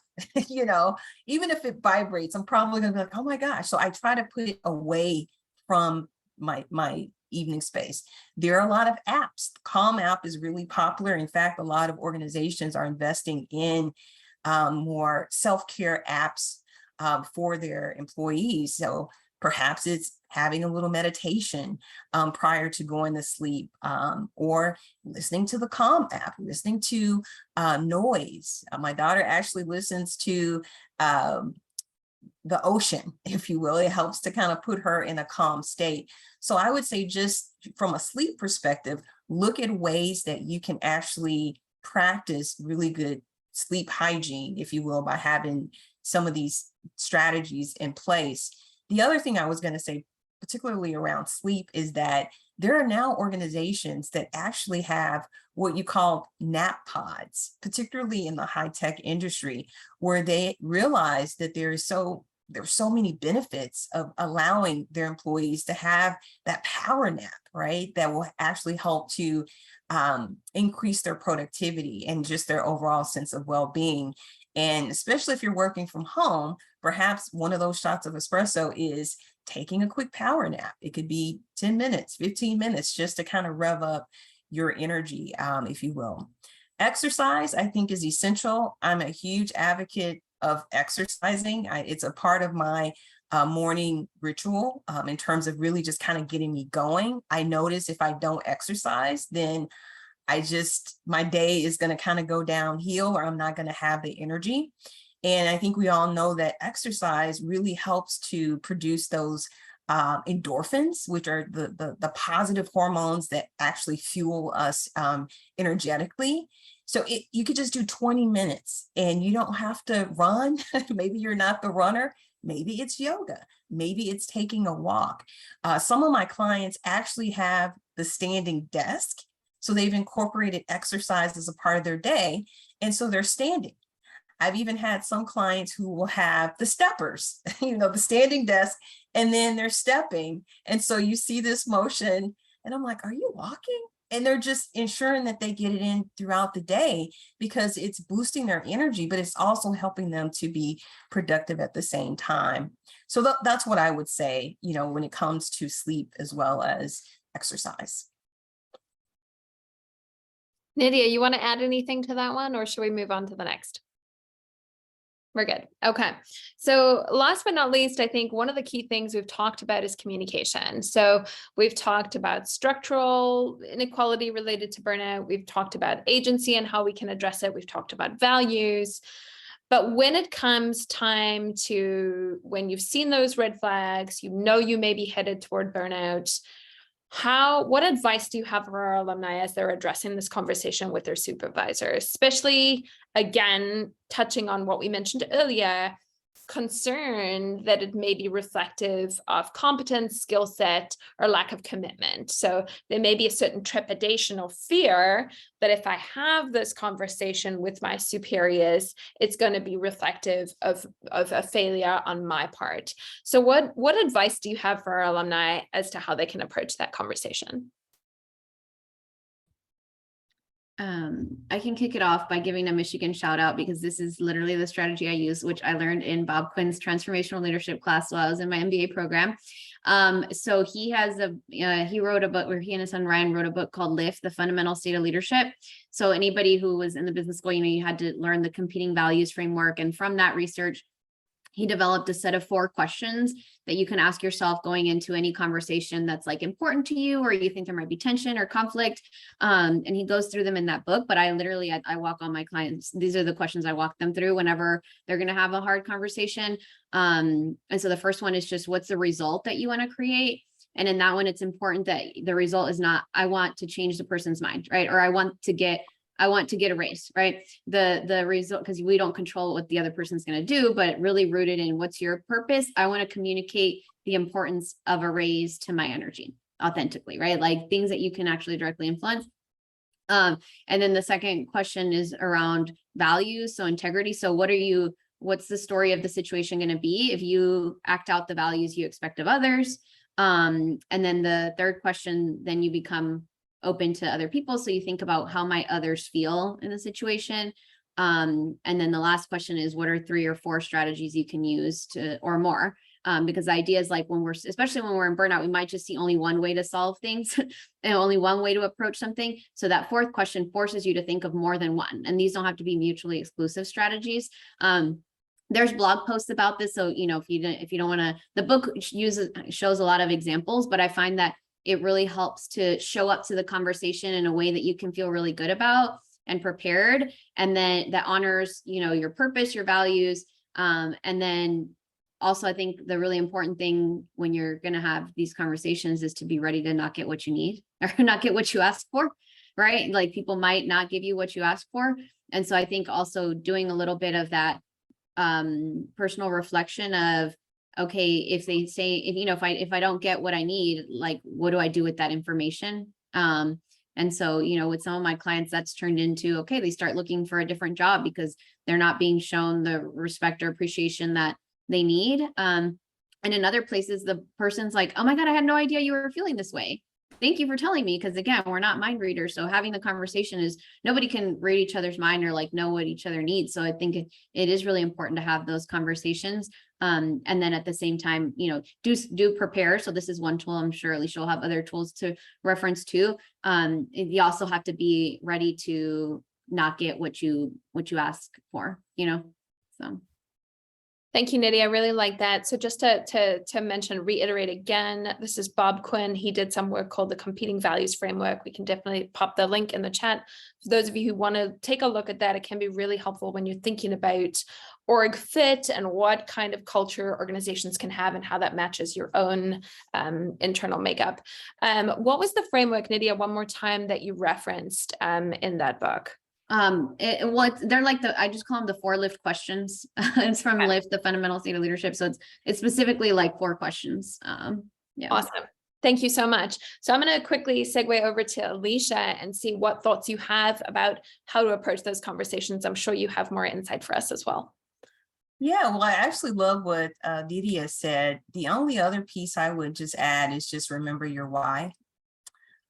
you know, even if it vibrates, I'm probably gonna be like, oh my gosh. So I try to put it away from my evening space. There are a lot of apps. Calm app is really popular. In fact, a lot of organizations are investing in more self-care apps for their employees. So perhaps it's having a little meditation prior to going to sleep, or listening to the Calm app, listening to noise. My daughter actually listens to the ocean, if you will. It helps to kind of put her in a calm state. So I would say, just from a sleep perspective, look at ways that you can actually practice really good sleep hygiene, if you will, by having some of these strategies in place. The other thing I was going to say, particularly around sleep, is that there are now organizations that actually have what you call nap pods, particularly in the high-tech industry, where they realize that there's so many benefits of allowing their employees to have that power nap, right? That will actually help to increase their productivity and just their overall sense of well-being. And especially if you're working from home, perhaps one of those shots of espresso is taking a quick power nap. It could be 10 minutes, 15 minutes, just to kind of rev up your energy, if you will. Exercise, I think, is essential. I'm a huge advocate of exercising. It's a part of my morning ritual in terms of really just kind of getting me going. I notice if I don't exercise, then my day is going to kind of go downhill, or I'm not going to have the energy. And I think we all know that exercise really helps to produce those endorphins, which are the positive hormones that actually fuel us energetically. So you could just do 20 minutes and you don't have to run. Maybe you're not the runner. Maybe it's yoga. Maybe it's taking a walk. Some of my clients actually have the standing desk. So they've incorporated exercise as a part of their day. And so they're standing. I've even had some clients who will have the steppers, the standing desk, and then they're stepping. And so you see this motion and I'm like, are you walking? And they're just ensuring that they get it in throughout the day, because it's boosting their energy, but it's also helping them to be productive at the same time. So that's what I would say, when it comes to sleep as well as exercise. Nydia, you want to add anything to that one, or should we move on to the next? We're good. Okay. So last but not least, I think one of the key things we've talked about is communication. So we've talked about structural inequality related to burnout. We've talked about agency and how we can address it. We've talked about values. But when it comes time to, when you've seen those red flags, you may be headed toward burnout, what advice do you have for our alumni as they're addressing this conversation with their supervisors, especially, again, touching on what we mentioned earlier, concern that it may be reflective of competence, skill set, or lack of commitment. So there may be a certain trepidation or fear that if I have this conversation with my superiors, it's going to be reflective of a failure on my part. So what advice do you have for our alumni as to how they can approach that conversation? I can kick it off by giving a Michigan shout out, because this is literally the strategy I use, which I learned in Bob Quinn's transformational leadership class while I was in my MBA program. So he wrote a book, where he and his son Ryan wrote a book called Lift, the Fundamental State of Leadership. So anybody who was in the business school, you had to learn the competing values framework. And from that research, he developed a set of 4 questions that you can ask yourself going into any conversation that's important to you, or you think there might be tension or conflict. And he goes through them in that book, but I walk all my clients. These are the questions I walk them through whenever they're going to have a hard conversation. And so the first one is just, what's the result that you want to create? And in that one, it's important that the result is not, I want to change the person's mind, right? Or I want to get a raise, right? The result, because we don't control what the other person's going to do, but really rooted in what's your purpose. I want to communicate the importance of a raise to my energy authentically, right? Like things that you can actually directly influence. And then the second question is around values. So integrity. So what's the story of the situation going to be if you act out the values you expect of others? And then the third question, then you become open to other people. So you think about, how might others feel in the situation? And then the last question is, what are 3 or 4 strategies you can use to, or more? Because the idea is like especially when we're in burnout, we might just see only one way to solve things and only one way to approach something. So that 4th question forces you to think of more than one. And these don't have to be mutually exclusive strategies. There's blog posts about this. So, if you don't want to, the book shows a lot of examples, but I find that it really helps to show up to the conversation in a way that you can feel really good about and prepared. And then that honors, your purpose, your values. And then also, I think the really important thing when you're going to have these conversations is to be ready to not get what you need or not get what you asked for, right? Like people might not give you what you asked for. And so I think also doing a little bit of that personal reflection of, okay, if they say, if I don't get what I need, like, what do I do with that information? And so, with some of my clients, that's turned into, okay, they start looking for a different job because they're not being shown the respect or appreciation that they need. And in other places, the person's like, oh my God, I had no idea you were feeling this way. Thank you for telling me. Because again, we're not mind readers. So having the conversation is, nobody can read each other's mind or like know what each other needs. So I think it is really important to have those conversations. And then at the same time, do prepare. So this is one tool. I'm sure Alicia will have other tools to reference too. You also have to be ready to not get what you ask for, so. Thank you, Nydia. I really like that. So just to reiterate again, this is Bob Quinn. He did some work called the Competing Values Framework. We can definitely pop the link in the chat. For those of you who want to take a look at that, it can be really helpful when you're thinking about org fit and what kind of culture organizations can have and how that matches your own internal makeup. What was the framework, Nydia, one more time, that you referenced in that book? They're like I just call them the 4 lift questions. It's from Lift, the Fundamental State of Leadership. So it's specifically like 4 questions. Yeah. Awesome. Thank you so much. So I'm going to quickly segue over to Alicia and see what thoughts you have about how to approach those conversations. I'm sure you have more insight for us as well. Yeah, well, I actually love what Nydia said. The only other piece I would just add is just remember your why.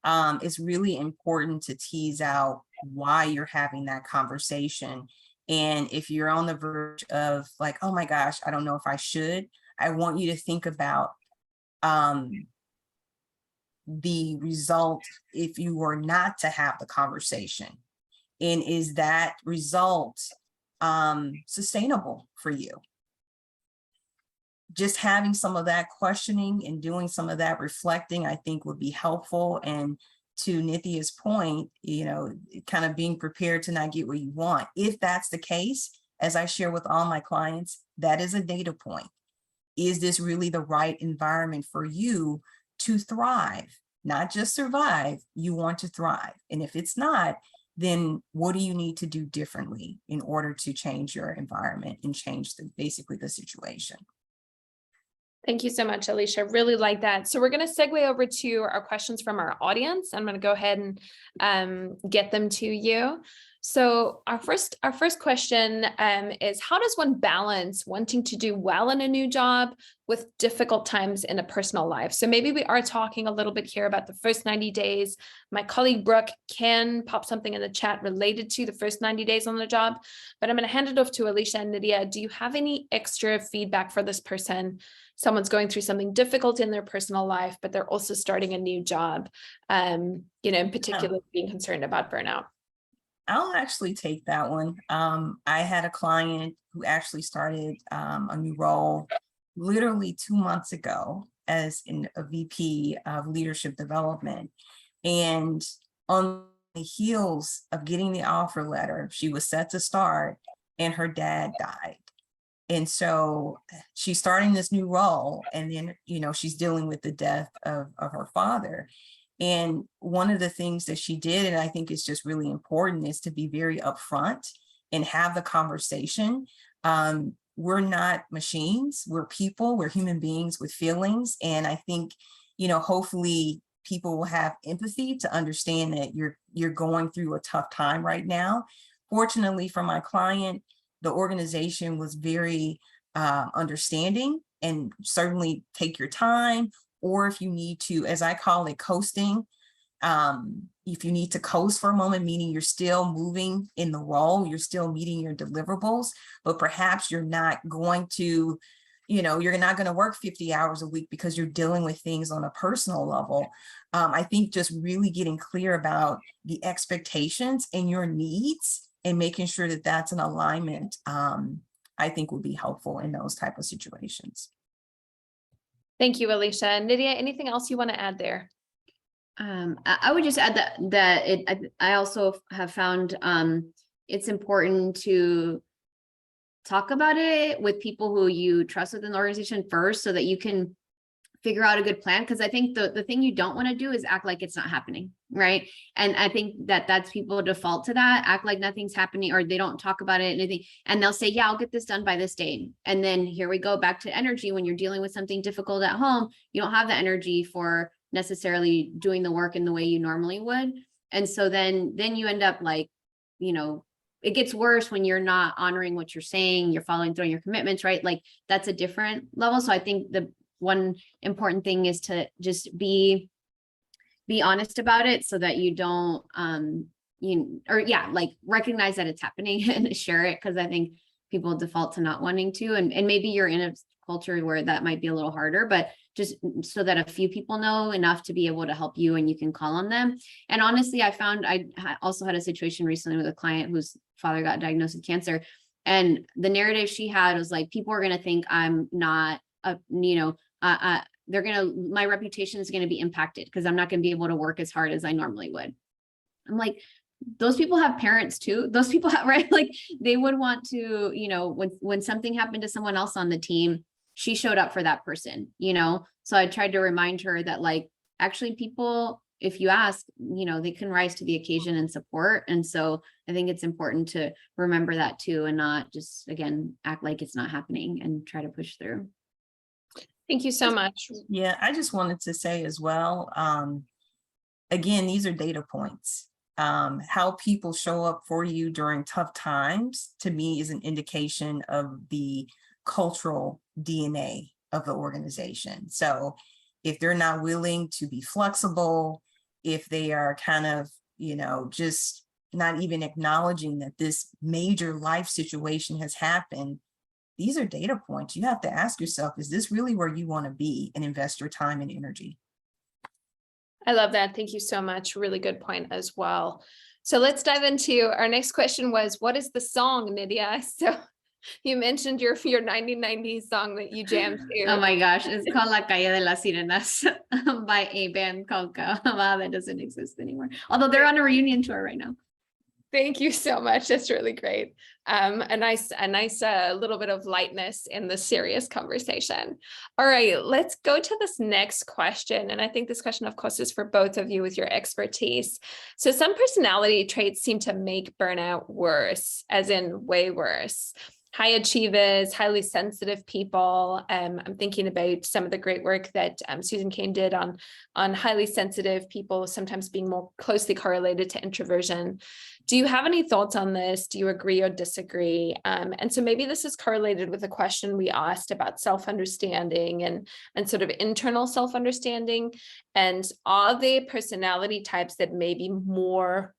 It's really important to tease out why you're having that conversation. And if you're on the verge of like, oh my gosh, I don't know if I should, I want you to think about the result if you were not to have the conversation. And is that result sustainable for you? Just having some of that questioning and doing some of that reflecting, I think would be helpful. And to Nydia's point, kind of being prepared to not get what you want. If that's the case, as I share with all my clients, that is a data point. Is this really the right environment for you to thrive? Not just survive, you want to thrive. And if it's not, then what do you need to do differently in order to change your environment and change basically the situation? Thank you so much, Alicia. Really like that. So we're going to segue over to our questions from our audience. I'm going to go ahead and get them to you. So our first question is, how does one balance wanting to do well in a new job with difficult times in a personal life? So maybe we are talking a little bit here about the first 90 days. My colleague Brooke can pop something in the chat related to the first 90 days on the job, but I'm going to hand it off to Alicia and Nydia. Do you have any extra feedback for this person? Someone's going through something difficult in their personal life, but they're also starting a new job, in particular being concerned about burnout. I'll actually take that one. I had a client who actually started a new role literally 2 months ago as a VP of leadership development. And on the heels of getting the offer letter, she was set to start and her dad died. And so she's starting this new role, and then, she's dealing with the death of her father. And one of the things that she did, and I think is just really important, is to be very upfront and have the conversation. We're not machines, we're people, we're human beings with feelings. And I think, hopefully people will have empathy to understand that you're going through a tough time right now. Fortunately for my client, the organization was very understanding, and certainly take your time, or if you need to, as I call it, coasting, If you need to coast for a moment, meaning you're still moving in the role, you're still meeting your deliverables, but perhaps you're not going to, you're not going to work 50 hours a week because you're dealing with things on a personal level. I think just really getting clear about the expectations and your needs and making sure that that's in alignment, I think would be helpful in those type of situations. Thank you, Alicia. Nydia, anything else you want to add there? I would just add I also have found it's important to talk about it with people who you trust within the organization first, so that you can figure out a good plan. Because I think the thing you don't want to do is act like it's not happening, right? And I think that's people default to that, act like nothing's happening, or they don't talk about it, anything, and they'll say, yeah, I'll get this done by this date. And then here we go back to energy. When you're dealing with something difficult at home, you don't have the energy for necessarily doing the work in the way you normally would. And so then you end up like, it gets worse when you're not honoring what you're saying, you're following through on your commitments, right? Like that's a different level. So I think the one important thing is to just be honest about it, so that you don't, recognize that it's happening and share it. Cause I think people default to not wanting to, and maybe you're in a culture where that might be a little harder, but just so that a few people know enough to be able to help you and you can call on them. And honestly, I found I also had a situation recently with a client whose father got diagnosed with cancer. And the narrative she had was like, people are going to think I'm not, my reputation is going to be impacted because I'm not going to be able to work as hard as I normally would. I'm like, those people have parents too. Those people have, right? Like they would want to, when something happened to someone else on the team, she showed up for that person, So I tried to remind her that like, actually people, if you ask, they can rise to the occasion and support. And so I think it's important to remember that too, and not just, again, act like it's not happening and try to push through. Thank you so much. Yeah, I just wanted to say as well, again, these are data points. How people show up for you during tough times, to me, is an indication of the cultural DNA of the organization. So if they're not willing to be flexible, if they are kind of, just not even acknowledging that this major life situation has happened, these are data points. You have to ask yourself, is this really where you want to be and invest your time and energy? I love that. Thank you so much. Really good point as well. So let's dive into our next question was, what is the song, Nydia? So you mentioned your 1990s song that you jammed to. Oh my gosh, it's called La Calle de las Sirenas by a band called Wow, that doesn't exist anymore. Although they're on a reunion tour right now. Thank you so much. That's really great. A nice little bit of lightness in the serious conversation. All right, let's go to this next question. And I think this question, of course, is for both of you with your expertise. So some personality traits seem to make burnout worse, as in way worse. High achievers, highly sensitive people. I'm thinking about some of the great work that Susan Cain did on highly sensitive people sometimes being more closely correlated to introversion. Do you have any thoughts on this? Do you agree or disagree? And so maybe this is correlated with the question we asked about self-understanding and sort of internal self-understanding. And are there personality types that may be more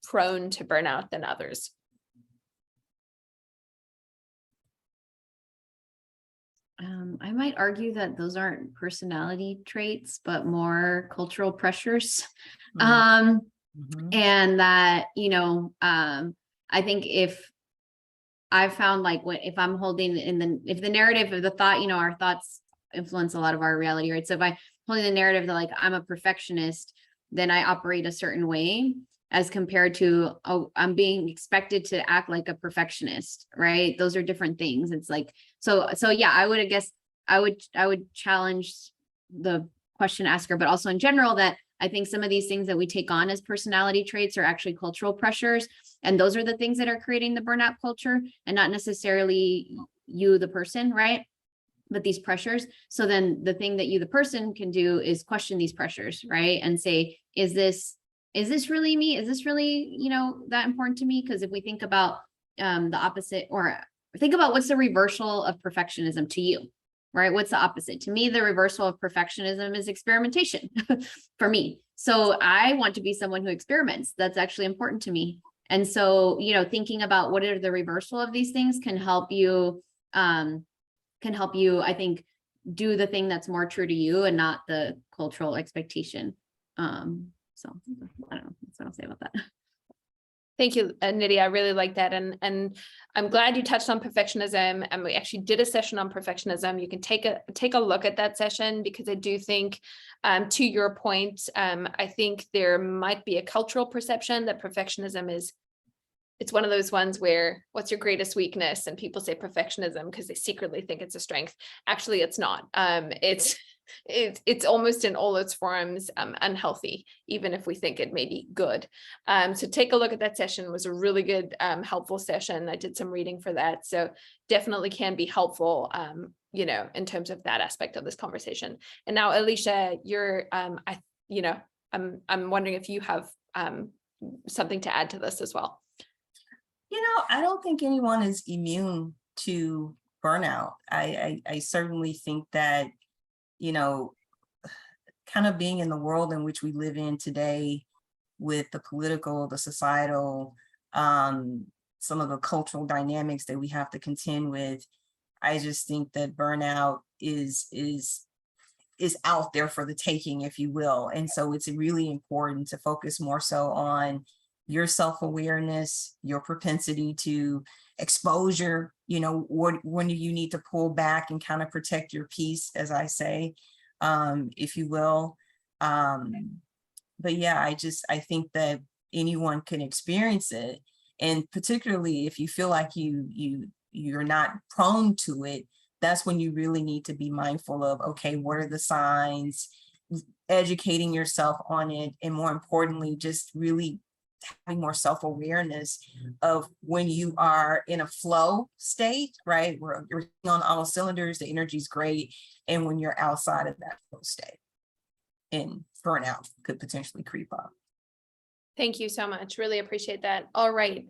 prone to burnout than others? I might argue that those aren't personality traits, but more cultural pressures. And that, I think if I've found like if I'm holding if the narrative of the thought, our thoughts influence a lot of our reality, right? So if I'm holding the narrative that like I'm a perfectionist, then I operate a certain way as compared to, oh, I'm being expected to act like a perfectionist, right? Those are different things. It's like, so yeah, I would challenge the question asker, but also in general that I think some of these things that we take on as personality traits are actually cultural pressures. And those are the things that are creating the burnout culture and not necessarily you, the person, right? But these pressures. So then the thing that you, the person, can do is question these pressures, right? And say, is this really me? Is this really, that important to me? Because if we think about the opposite, or think about what's the reversal of perfectionism to you, right? What's the opposite? To me, the reversal of perfectionism is experimentation for me. So I want to be someone who experiments. That's actually important to me. And so, you know, thinking about what are the reversal of these things can help you, I think, do the thing that's more true to you and not the cultural expectation. So I don't know, that's what I'll say about that. Thank you, Nydia. I really like that. And I'm glad you touched on perfectionism, and we actually did a session on perfectionism. You can take a look at that session, because I do think, to your point, I think there might be a cultural perception that perfectionism is, it's one of those ones where, what's your greatest weakness? And people say perfectionism because they secretly think it's a strength. Actually, it's not. It's almost in all its forms unhealthy, even if we think it may be good. So take a look at that session. It was a really good, helpful session. I did some reading for that. So definitely can be helpful, you know, in terms of that aspect of this conversation. And now, Alicia, you're, I'm wondering if you have something to add to this as well. You know, I don't think anyone is immune to burnout. I certainly think that, you know, kind of being in the world in which we live in today, with the political, the societal, some of the cultural dynamics that we have to contend with, I just think that burnout is out there for the taking, if you will. And so it's really important to focus more so on your self-awareness, your propensity to exposure, you know, when do you need to pull back and kind of protect your peace, as I say, if you will. But yeah, I think that anyone can experience it. And particularly if you feel like you're not prone to it, that's when you really need to be mindful of, okay, what are the signs, educating yourself on it, and more importantly, just really having more self-awareness of when you are in a flow state, right? Where you're on all cylinders, the energy's great. And when you're outside of that flow state, and burnout could potentially creep up. Thank you so much. Really appreciate that. All right.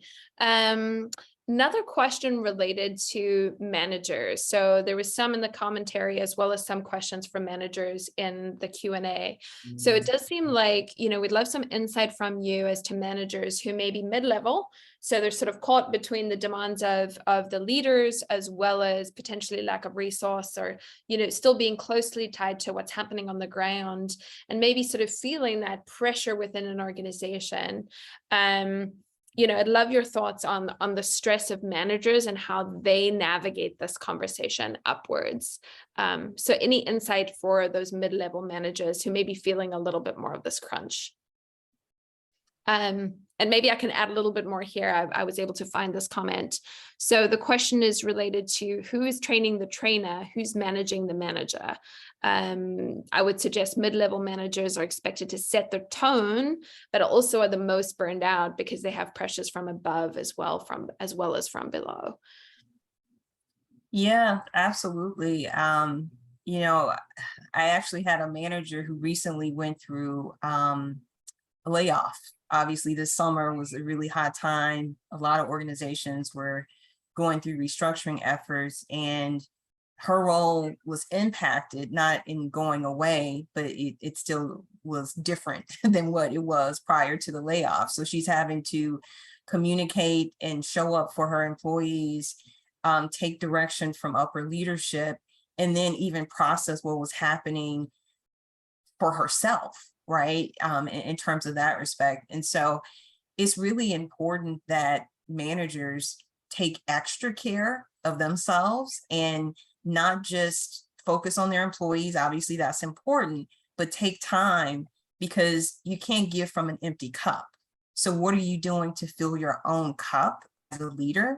Another question related to managers. So there was some in the commentary, as well as some questions from managers in the Q&A. So it does seem like, you know, we'd love some insight from you as to managers who may be mid-level. So they're sort of caught between the demands of the leaders, as well as potentially lack of resource, or, you know, still being closely tied to what's happening on the ground, and maybe sort of feeling that pressure within an organization. You know, I'd love your thoughts on the stress of managers and how they navigate this conversation upwards. So any insight for those mid-level managers who may be feeling a little bit more of this crunch? And maybe I can add a little bit more here. I was able to find this comment. So the question is related to who is training the trainer, who's managing the manager. I would suggest mid-level managers are expected to set the tone, but also are the most burned out because they have pressures from above as well as from below. Yeah, absolutely. You know, I actually had a manager who recently went through a layoff. Obviously, this summer was a really hot time. A lot of organizations were going through restructuring efforts, and her role was impacted, not in going away, but it still was different than what it was prior to the layoff. So she's having to communicate and show up for her employees, take direction from upper leadership, and then even process what was happening for herself, right? In terms of that respect. And so it's really important that managers take extra care of themselves and not just focus on their employees. Obviously, that's important, but take time, because you can't give from an empty cup. So what are you doing to fill your own cup as a leader?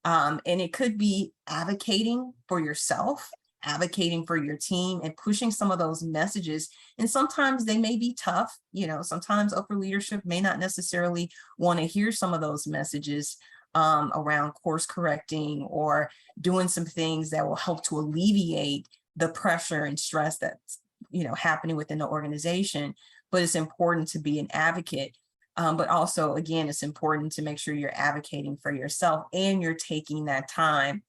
And it could be advocating for yourself, advocating for your team, and pushing some of those messages. And sometimes they may be tough. You know, sometimes upper leadership may not necessarily want to hear some of those messages around course correcting or doing some things that will help to alleviate the pressure and stress that's, you know, happening within the organization. But it's important to be an advocate. But also, again, it's important to make sure you're advocating for yourself and you're taking that time.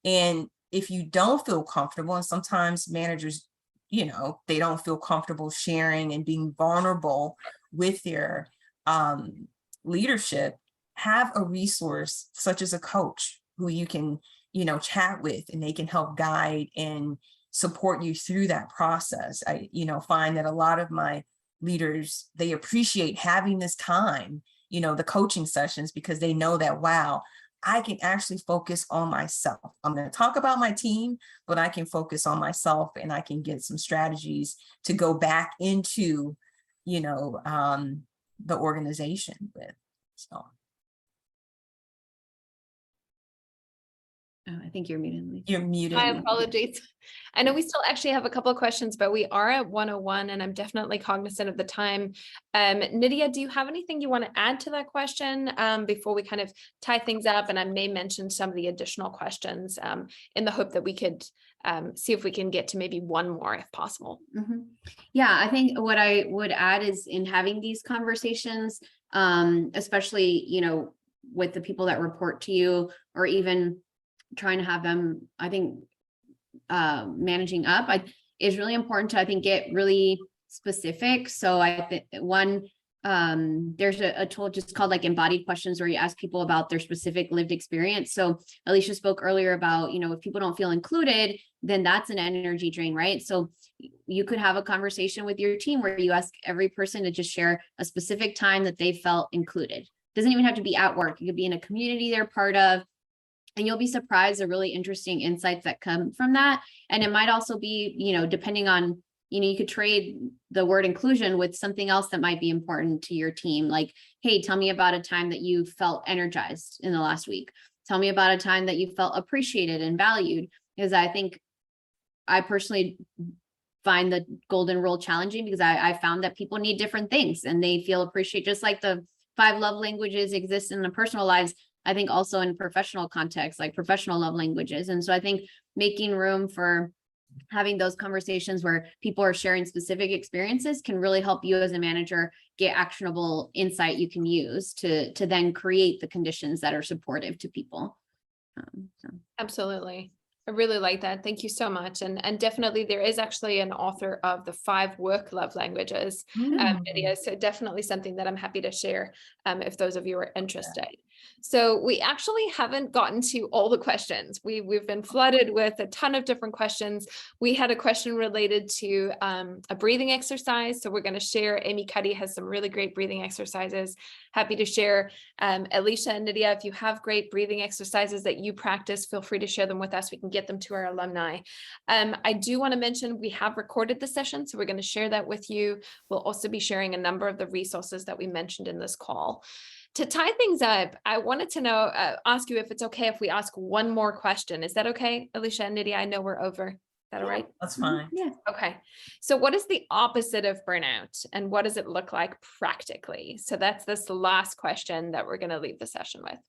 And if you don't feel comfortable, and sometimes managers, you know, they don't feel comfortable sharing and being vulnerable with their leadership, have a resource such as a coach who you can, you know, chat with, and they can help guide and support you through that process. I, you know, find that a lot of my leaders, they appreciate having this time, you know, the coaching sessions, because they know that, wow, I can actually focus on myself. I'm going to talk about my team, but I can focus on myself, and I can get some strategies to go back into, you know, the organization with. So. Oh, I think you're muted, Alicia. You're muted. My apologies. I know we still actually have a couple of questions, but we are at 1:01, and I'm definitely cognizant of the time. Nydia, do you have anything you want to add to that question before we kind of tie things up? And I may mention some of the additional questions in the hope that we could see if we can get to maybe one more if possible. Yeah, I think what I would add is, in having these conversations, especially, you know, with the people that report to you, or even trying to have them, I think, managing up, is really important to, I think, get really specific. So I think there's a tool just called like Embodied Questions, where you ask people about their specific lived experience. So Alicia spoke earlier about, you know, if people don't feel included, then that's an energy drain, right? So you could have a conversation with your team where you ask every person to just share a specific time that they felt included. Doesn't even have to be at work. It could be in a community they're part of. And you'll be surprised at really interesting insights that come from that. And it might also be, you know, depending on, you know, you could trade the word inclusion with something else that might be important to your team. Like, hey, tell me about a time that you felt energized in the last week. Tell me about a time that you felt appreciated and valued. Because I think I personally find the golden rule challenging, because I found that people need different things, and they feel appreciated, just like the 5 love languages exist in their personal lives. I think also in professional contexts, like professional love languages. And so I think making room for having those conversations where people are sharing specific experiences can really help you as a manager get actionable insight you can use to then create the conditions that are supportive to people. Absolutely. I really like that. Thank you so much. And definitely there is actually an author of the 5 work love languages video. So definitely something that I'm happy to share if those of you are interested. So we actually haven't gotten to all the questions. We've been flooded with a ton of different questions. We had a question related to a breathing exercise. So we're going to share. Amy Cuddy has some really great breathing exercises. Happy to share. Alicia and Nydia, if you have great breathing exercises that you practice, feel free to share them with us. We can get them to our alumni. I do want to mention we have recorded the session, so we're going to share that with you. We'll also be sharing a number of the resources that we mentioned in this call. To tie things up, I wanted to know, ask you if it's okay if we ask one more question. Is that okay, Alicia and Nydia? I know we're over. Is that all right? That's fine. Yeah. Okay. So what is the opposite of burnout, and what does it look like practically? So that's this last question that we're going to leave the session with.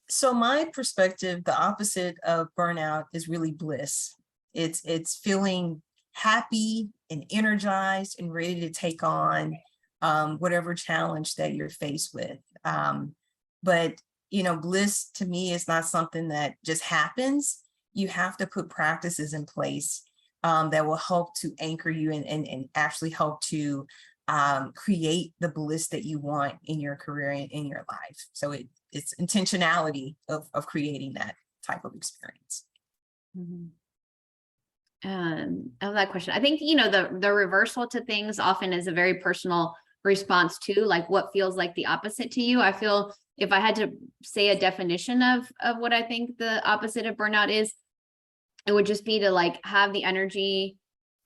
So my perspective, the opposite of burnout is really bliss. It's feeling happy and energized and ready to take on whatever challenge that you're faced with. But, you know, bliss to me is not something that just happens. You have to put practices in place that will help to anchor you and actually help to create the bliss that you want in your career and in your life. So it's intentionality of creating that type of experience. I love that question. I think, you know, the reversal to things often is a very personal response to, like, what feels like the opposite to you. I feel if I had to say a definition of what I think the opposite of burnout is, it would just be to like have the energy,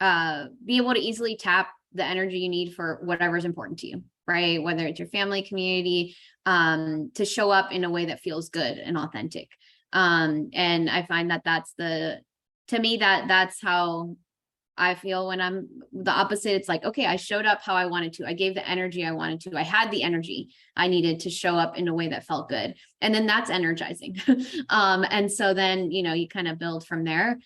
be able to easily tap the energy you need for whatever's important to you, right? Whether it's your family, community, to show up in a way that feels good and authentic. And I find that to me, that's how I feel when I'm the opposite. It's like, okay, I showed up how I wanted to. I gave the energy I wanted to. I had the energy I needed to show up in a way that felt good. And then that's energizing. And so then, you know, you kind of build from there.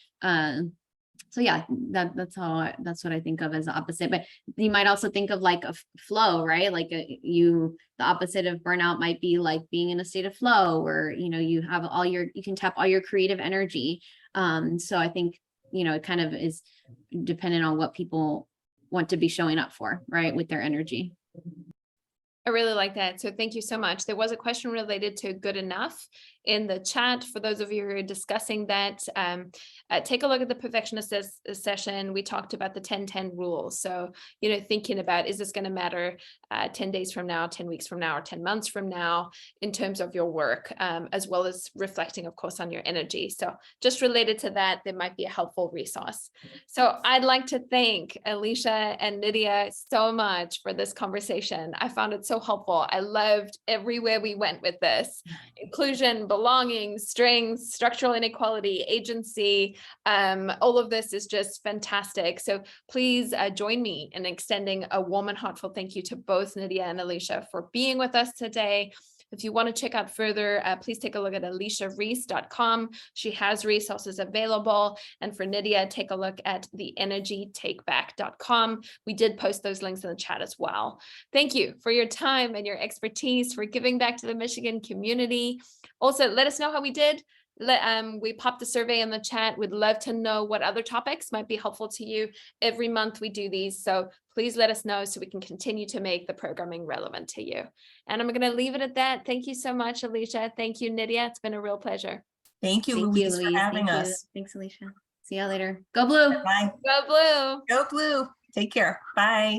So yeah, that's what I think of as the opposite. But you might also think of like a flow, right? Like the opposite of burnout might be like being in a state of flow, where, you know, you have you can tap all your creative energy. So I think, you know, it kind of is dependent on what people want to be showing up for, right, with their energy. I really like that. So thank you so much. There was a question related to good enough in the chat. For those of you who are discussing that, take a look at the perfectionist session. We talked about the 10-10 rule. So, you know, thinking about, is this going to matter 10 days from now, 10 weeks from now, or 10 months from now in terms of your work, as well as reflecting, of course, on your energy. So just related to that, there might be a helpful resource. So I'd like to thank Alicia and Nydia so much for this conversation. I found it so helpful. I loved everywhere we went with this: inclusion, belonging, strengths, structural inequality, agency. All of this is just fantastic. So please join me in extending a warm and heartfelt thank you to both Nydia and Alicia for being with us today. If you want to check out further, please take a look at aliciareece.com. She has resources available. And for Nydia, take a look at theenergytakeback.com. We did post those links in the chat as well. Thank you for your time and your expertise, for giving back to the Michigan community. Also, let us know how we did. We popped the survey in the chat. We'd love to know what other topics might be helpful to you. Every month we do these, so please let us know so we can continue to make the programming relevant to you. And I'm going to leave it at that. Thank you so much, Alicia. Thank you, Nydia. It's been a real pleasure. Thank you, Louise, for having us. Thanks, Alicia. See y'all later. Go Blue. Bye. Go Blue. Go Blue. Take care. Bye.